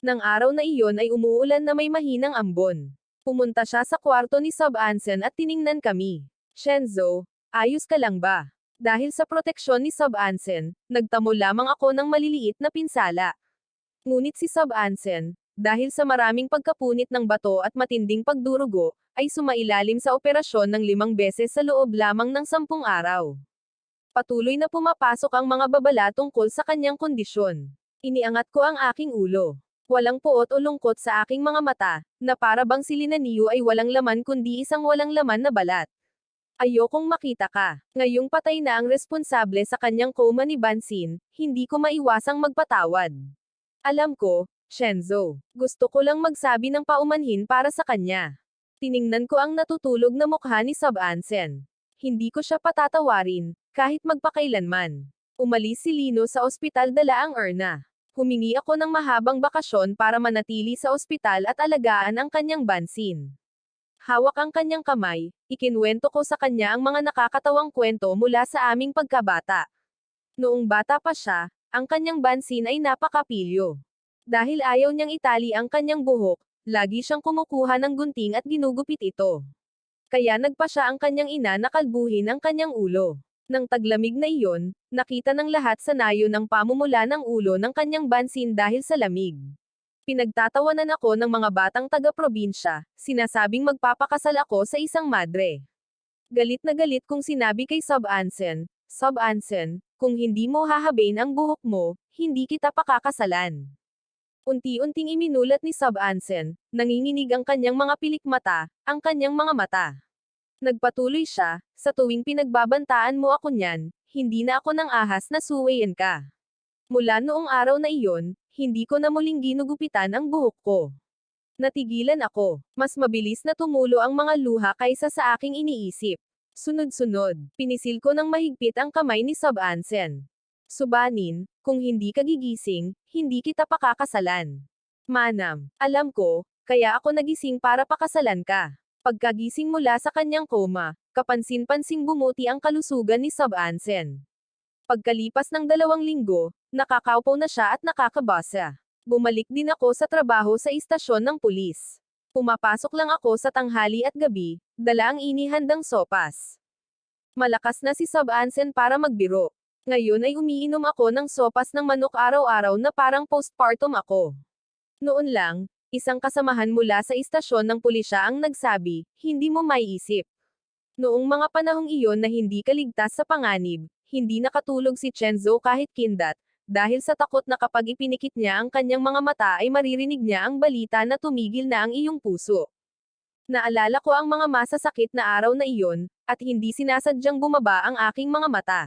Nang araw na iyon ay umuulan na may mahinang ambon. Pumunta siya sa kwarto ni Sub-Ansen at tiningnan kami. Shenzo, ayos ka lang ba? Dahil sa proteksyon ni Sub-Ansen, nagtamo lamang ako ng maliliit na pinsala. Ngunit si Sub-Ansen, dahil sa maraming pagkapunit ng bato at matinding pagdurugo, ay sumailalim sa operasyon ng 5 beses sa loob lamang ng 10 araw. Patuloy na pumapasok ang mga babala tungkol sa kanyang kondisyon. Iniangat ko ang aking ulo. Walang puot o lungkot sa aking mga mata, na para bang si Linaniu ay walang laman kundi isang walang laman na balat. Ayokong makita ka. Ngayong patay na ang responsable sa kanyang koma ni Bansin, hindi ko maiwasang magpatawad. Alam ko, Shenzo. Gusto ko lang magsabi ng paumanhin para sa kanya. Tiningnan ko ang natutulog na mukha ni Sub-Ansen. Hindi ko siya patatawarin, kahit magpakailanman. Umalis si Lino sa ospital dala ang urna. Humingi ako ng mahabang bakasyon para manatili sa ospital at alagaan ang kanyang Bansin. Hawak ang kanyang kamay, ikinwento ko sa kanya ang mga nakakatawang kwento mula sa aming pagkabata. Noong bata pa siya, ang kanyang Bansin ay napakapilyo. Dahil ayaw niyang itali ang kanyang buhok, lagi siyang kumukuha ng gunting at ginugupit ito. Kaya nagpa siya ang kanyang ina na kalbuhin ang kanyang ulo. Nang taglamig na iyon, nakita ng lahat sa nayo ng pamumula ng ulo ng kanyang Bansin dahil sa lamig. Pinagtatawanan ako ng mga batang taga-probinsya, sinasabing magpapakasal ako sa isang madre. Galit na galit kung sinabi kay Sub-Ansen, Sub-Ansen, kung hindi mo hahabain ang buhok mo, hindi kita pakakasalan. Unti-unting iminulat ni Sub-Ansen, nanginginig ang kanyang mga pilikmata, ang kanyang mga mata. Nagpatuloy siya, sa tuwing pinagbabantaan mo ako niyan, hindi na ako nang ahas na suwayin ka. Mula noong araw na iyon, hindi ko na muling ginugupitan ang buhok ko. Natigilan ako. Mas mabilis na tumulo ang mga luha kaysa sa aking iniisip. Sunod-sunod, pinisil ko ng mahigpit ang kamay ni Sub-Ansen. Subanin, kung hindi ka gigising, hindi kita pakakasalan. Manam, alam ko, kaya ako nagising para pakasalan ka. Pagkagising mula sa kanyang koma, kapansin-pansing bumuti ang kalusugan ni Sub-Ansen. Pagkalipas ng 2 linggo, nakakaupo na siya at nakakabasa. Bumalik din ako sa trabaho sa istasyon ng pulis. Pumapasok lang ako sa tanghali at gabi, dala ang inihandang sopas. Malakas na si Sub-Ansen para magbiro. Ngayon ay umiinom ako ng sopas ng manok araw-araw na parang postpartum ako. Noon lang, isang kasamahan mula sa istasyon ng pulisya ang nagsabi, hindi mo maiisip. Noong mga panahong iyon na hindi kaligtas sa panganib, hindi nakatulog si Chenzo kahit kindat, dahil sa takot na kapag ipinikit niya ang kanyang mga mata ay maririnig niya ang balita na tumigil na ang iyong puso. Naalala ko ang mga masasakit na araw na iyon, at hindi sinasadyang bumaba ang aking mga mata.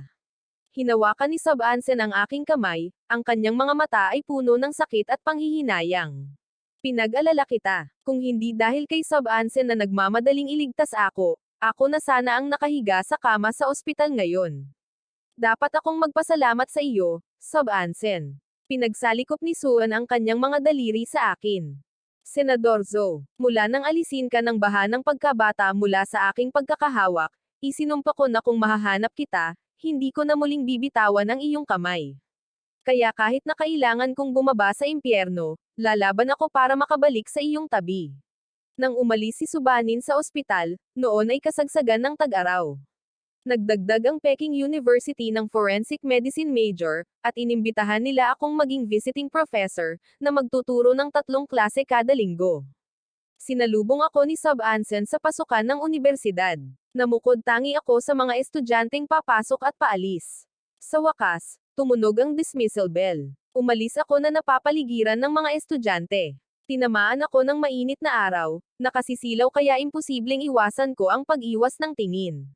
Hinawakan ni Sub-Ansen ang aking kamay, ang kanyang mga mata ay puno ng sakit at panghihinayang. Pinag-alala kita, kung hindi dahil kay Sub-Ansen na nagmamadaling iligtas ako na sana ang nakahiga sa kama sa ospital ngayon. Dapat akong magpasalamat sa iyo, Sub-Ansen. Pinagsalikop ni Suan ang kanyang mga daliri sa akin. Senador Zo, mula nang alisin ka ng baha ng pagkabata mula sa aking pagkakahawak, isinumpa ko na kung mahahanap kita, hindi ko na muling bibitawan ang iyong kamay. Kaya kahit na kailangan kong bumaba sa impyerno, lalaban ako para makabalik sa iyong tabi. Nang umalis si Subanin sa ospital, noon ay kasagsagan ng tag-araw. Nagdagdag ang Peking University ng Forensic Medicine major, at inimbitahan nila akong maging visiting professor, na magtuturo ng 3 klase kada linggo. Sinalubong ako ni Sub-Ansen sa pasukan ng universidad. Namukod tangi ako sa mga estudyanteng papasok at paalis. Sa wakas, tumunog ang dismissal bell. Umalis ako na napapaligiran ng mga estudyante. Tinamaan ako ng mainit na araw, nakasisilaw kaya imposibleng iwasan ko ang pag-iwas ng tingin.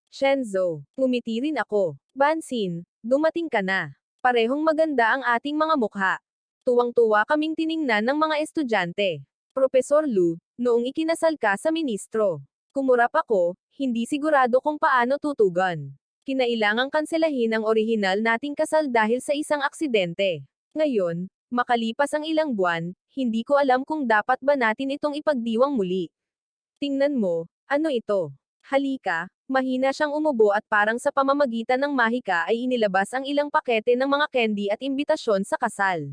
Chenzo, ngumiti rin ako. Bansin, dumating ka na. Parehong maganda ang ating mga mukha. Tuwang-tuwa kaming tiningnan ng mga estudyante. Profesor Lu, noong ikinasal ka sa ministro. Kumurap ako, hindi sigurado kung paano tutugon. Kinailangang kanselahin ang orihinal nating kasal dahil sa isang aksidente. Ngayon, makalipas ang ilang buwan, hindi ko alam kung dapat ba natin itong ipagdiwang muli. Tingnan mo, ano ito? Halika, mahina siyang umubo at parang sa pamamagitan ng mahika ay inilabas ang ilang pakete ng mga candy at imbitasyon sa kasal.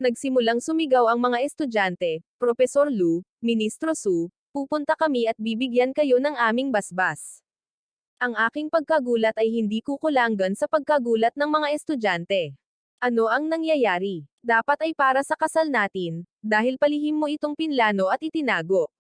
Nagsimulang sumigaw ang mga estudyante, Profesor Lu, Ministro Su, pupunta kami at bibigyan kayo ng aming basbas. Ang aking pagkagulat ay hindi kukulanggan sa pagkagulat ng mga estudyante. Ano ang nangyayari? Dapat ay para sa kasal natin, dahil palihim mo itong pinlano at itinago.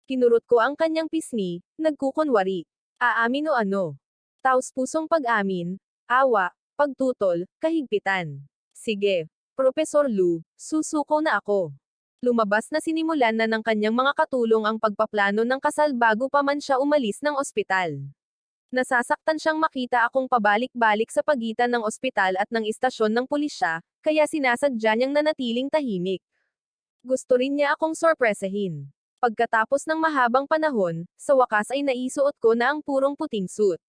Kinurot ko ang kanyang pisngi, nagkukunwari. Aamin o ano? Taos-pusong pag-amin, awa, pagtutol, kahigpitan. Sige, Profesor Lu, susuko na ako. Lumabas na sinimulan na ng kanyang mga katulong ang pagpaplano ng kasal bago pa man siya umalis ng ospital. Nasasaktan siyang makita akong pabalik-balik sa pagitan ng ospital at ng istasyon ng pulisya, kaya sinasadya niyang nanatiling tahimik. Gusto rin niya akong sorpresahin. Pagkatapos ng mahabang panahon, sa wakas ay naisuot ko na ang purong puting suit.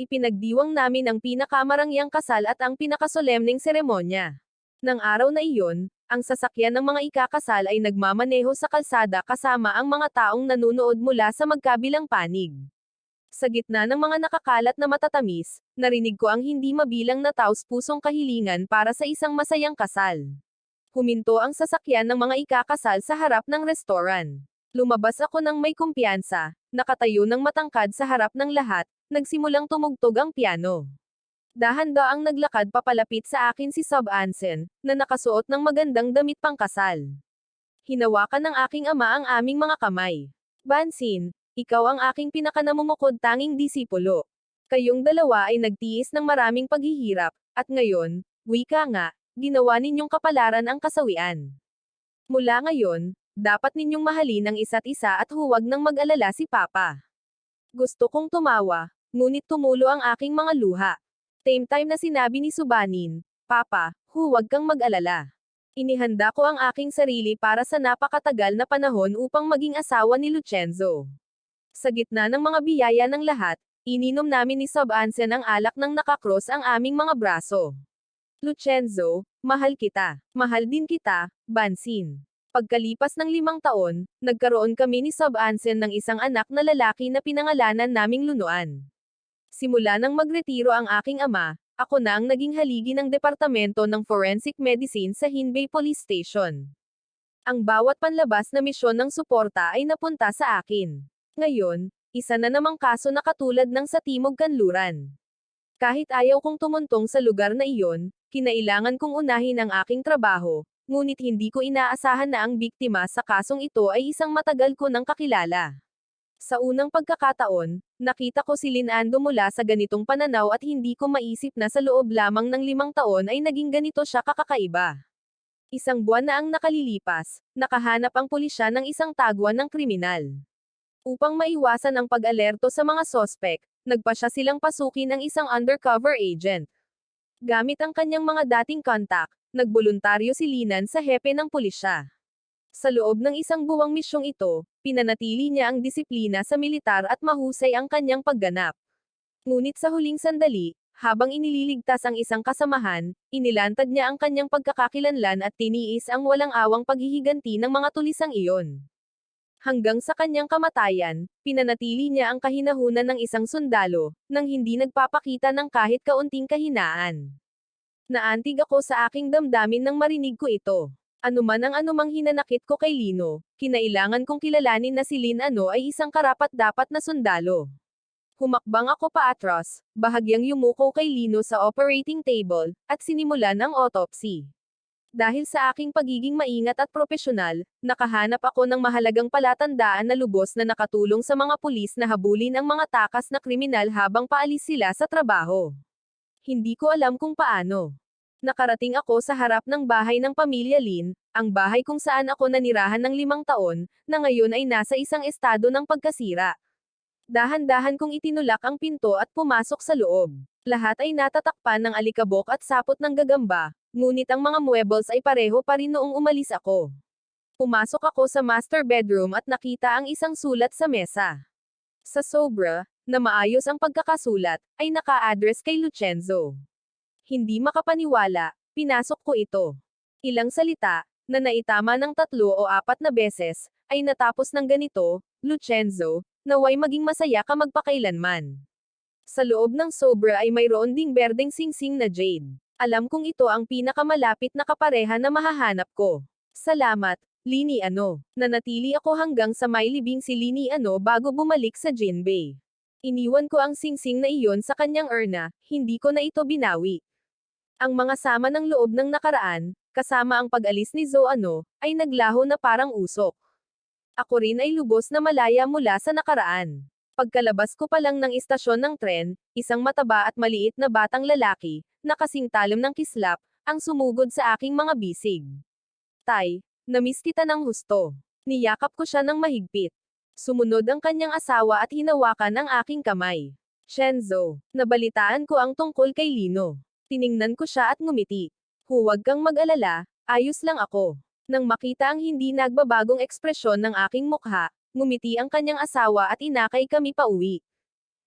Ipinagdiwang namin ang pinakamarangyang kasal at ang pinakasolemning seremonya. Nang araw na iyon, ang sasakyan ng mga ikakasal ay nagmamaneho sa kalsada kasama ang mga taong nanunood mula sa magkabilang panig. Sa gitna ng mga nakakalat na matatamis, narinig ko ang hindi mabilang na taos-pusong kahilingan para sa isang masayang kasal. Huminto ang sasakyan ng mga ikakasal sa harap ng restoran. Lumabas ako ng may kumpiyansa, nakatayo ng matangkad sa harap ng lahat, nagsimulang tumugtog ang piano. Dahan-daang naglakad papalapit sa akin si Sub-Ansen, na nakasuot ng magandang damit pangkasal. Hinawakan ng aking ama ang aming mga kamay. Bansin, ikaw ang aking pinakanamumukod tanging disipulo. Kayong dalawa ay nagtiis ng maraming paghihirap, at ngayon, wika nga, ginawa ninyong kapalaran ang kasawian. Mula ngayon, dapat ninyong mahalin ang isa't isa at huwag nang mag-alala si Papa. Gusto kong tumawa, ngunit tumulo ang aking mga luha. Same time na sinabi ni Subanin, Papa, huwag kang mag-alala. Inihanda ko ang aking sarili para sa napakatagal na panahon upang maging asawa ni Lucenzo. Sa gitna ng mga biyaya ng lahat, ininom namin ni Sub-Ansen ang alak nang nakakross ang aming mga braso. Lucenzo, mahal kita. Mahal din kita, Bansin. Pagkalipas ng 5 taon, nagkaroon kami ni Sub-Ansen ng isang anak na lalaki na pinangalanan naming Lunuan. Simula nang magretiro ang aking ama, ako na ang naging haligi ng Departamento ng Forensic Medicine sa Hinbei Police Station. Ang bawat panlabas na misyon ng suporta ay napunta sa akin. Ngayon, Isa na namang kaso na katulad ng sa Timog Kanluran. Kahit ayaw kong tumuntong sa lugar na iyon, kinailangan kong unahin ang aking trabaho, ngunit hindi ko inaasahan na ang biktima sa kasong ito ay isang matagal ko nang kakilala. Sa unang pagkakataon, nakita ko si Linando mula sa ganitong pananaw at hindi ko maisip na sa loob lamang ng 5 taon ay naging ganito siya kakakaiba. Isang buwan na ang nakalilipas, nakahanap ang pulisya ng isang tagwan ng kriminal. Upang maiwasan ang pag-alerto sa mga sospek, nagpasya silang pasukin ang isang undercover agent. Gamit ang kanyang mga dating kontak, nagboluntaryo si Linan sa hepe ng pulisya. Sa loob ng isang buwang misyong ito, pinanatili niya ang disiplina sa militar at mahusay ang kanyang pagganap. Ngunit sa huling sandali, habang inililigtas ang isang kasamahan, inilantad niya ang kanyang pagkakakilanlan at tiniis ang walang awang paghihiganti ng mga tulisang iyon. Hanggang sa kanyang kamatayan, pinanatili niya ang kahinahunan ng isang sundalo, nang hindi nagpapakita ng kahit kaunting kahinaan. Naantig ako sa aking damdamin nang marinig ko ito. Anuman ang anumang hinanakit ko kay Lino, kinailangan kong kilalanin na si Linano ay isang karapat-dapat na sundalo. Humakbang ako paatras, bahagyang yumuko kay Lino sa operating table, at sinimulan ang autopsy. Dahil sa aking pagiging maingat at propesyonal, nakahanap ako ng mahalagang palatandaan na lubos na nakatulong sa mga pulis na habulin ang mga takas na kriminal habang paalis sila sa trabaho. Hindi ko alam kung paano. Nakarating ako sa harap ng bahay ng pamilya Lin, ang bahay kung saan ako nanirahan ng 5 taon, na ngayon ay nasa isang estado ng pagkasira. Dahan-dahan kong itinulak ang pinto at pumasok sa loob. Lahat ay natatakpan ng alikabok at sapot ng gagamba, ngunit ang mga muebles ay pareho pa rin noong umalis ako. Pumasok ako sa master bedroom at nakita ang isang sulat sa mesa. Sa sobra, na maayos ang pagkakasulat, ay naka-address kay Lucenzo. Hindi makapaniwala, pinasok ko ito. Ilang salita, na naitama ng 3 o 4 na beses, ay natapos ng ganito, Lucenzo, naway maging masaya ka magpakailanman. Sa loob ng sobra ay mayroon ding berdeng singsing na jade. Alam kong ito ang pinakamalapit na kapareha na mahahanap ko. Salamat, Lini Ano. Nanatili ako hanggang sa may libing si Lini Ano bago bumalik sa Jinbei. Iniwan ko ang singsing na iyon sa kanyang urna, hindi ko na ito binawi. Ang mga sama ng loob ng nakaraan, kasama ang pag-alis ni Zoano, ay naglaho na parang usok. Ako rin ay lubos na malaya mula sa nakaraan. Pagkalabas ko pa lang ng istasyon ng tren, isang mataba at maliit na batang lalaki, na kasing talim ng kislap, ang sumugod sa aking mga bisig. Tay, namiss kita ng husto. Niyakap ko siya ng mahigpit. Sumunod ang kanyang asawa at hinawakan ang aking kamay. Shenzo, nabalitaan ko ang tungkol kay Lino. Tiningnan ko siya at ngumiti. Huwag kang mag-alala, ayos lang ako. Nang makita ang hindi nagbabagong ekspresyon ng aking mukha, ngumiti ang kanyang asawa at inakay kami pauwi.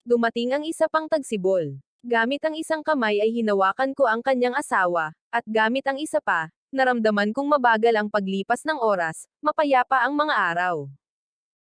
Dumating ang isa pang tagsibol. Gamit ang isang kamay ay hinawakan ko ang kanyang asawa, at gamit ang isa pa, naramdaman kong mabagal ang paglipas ng oras, mapayapa ang mga araw.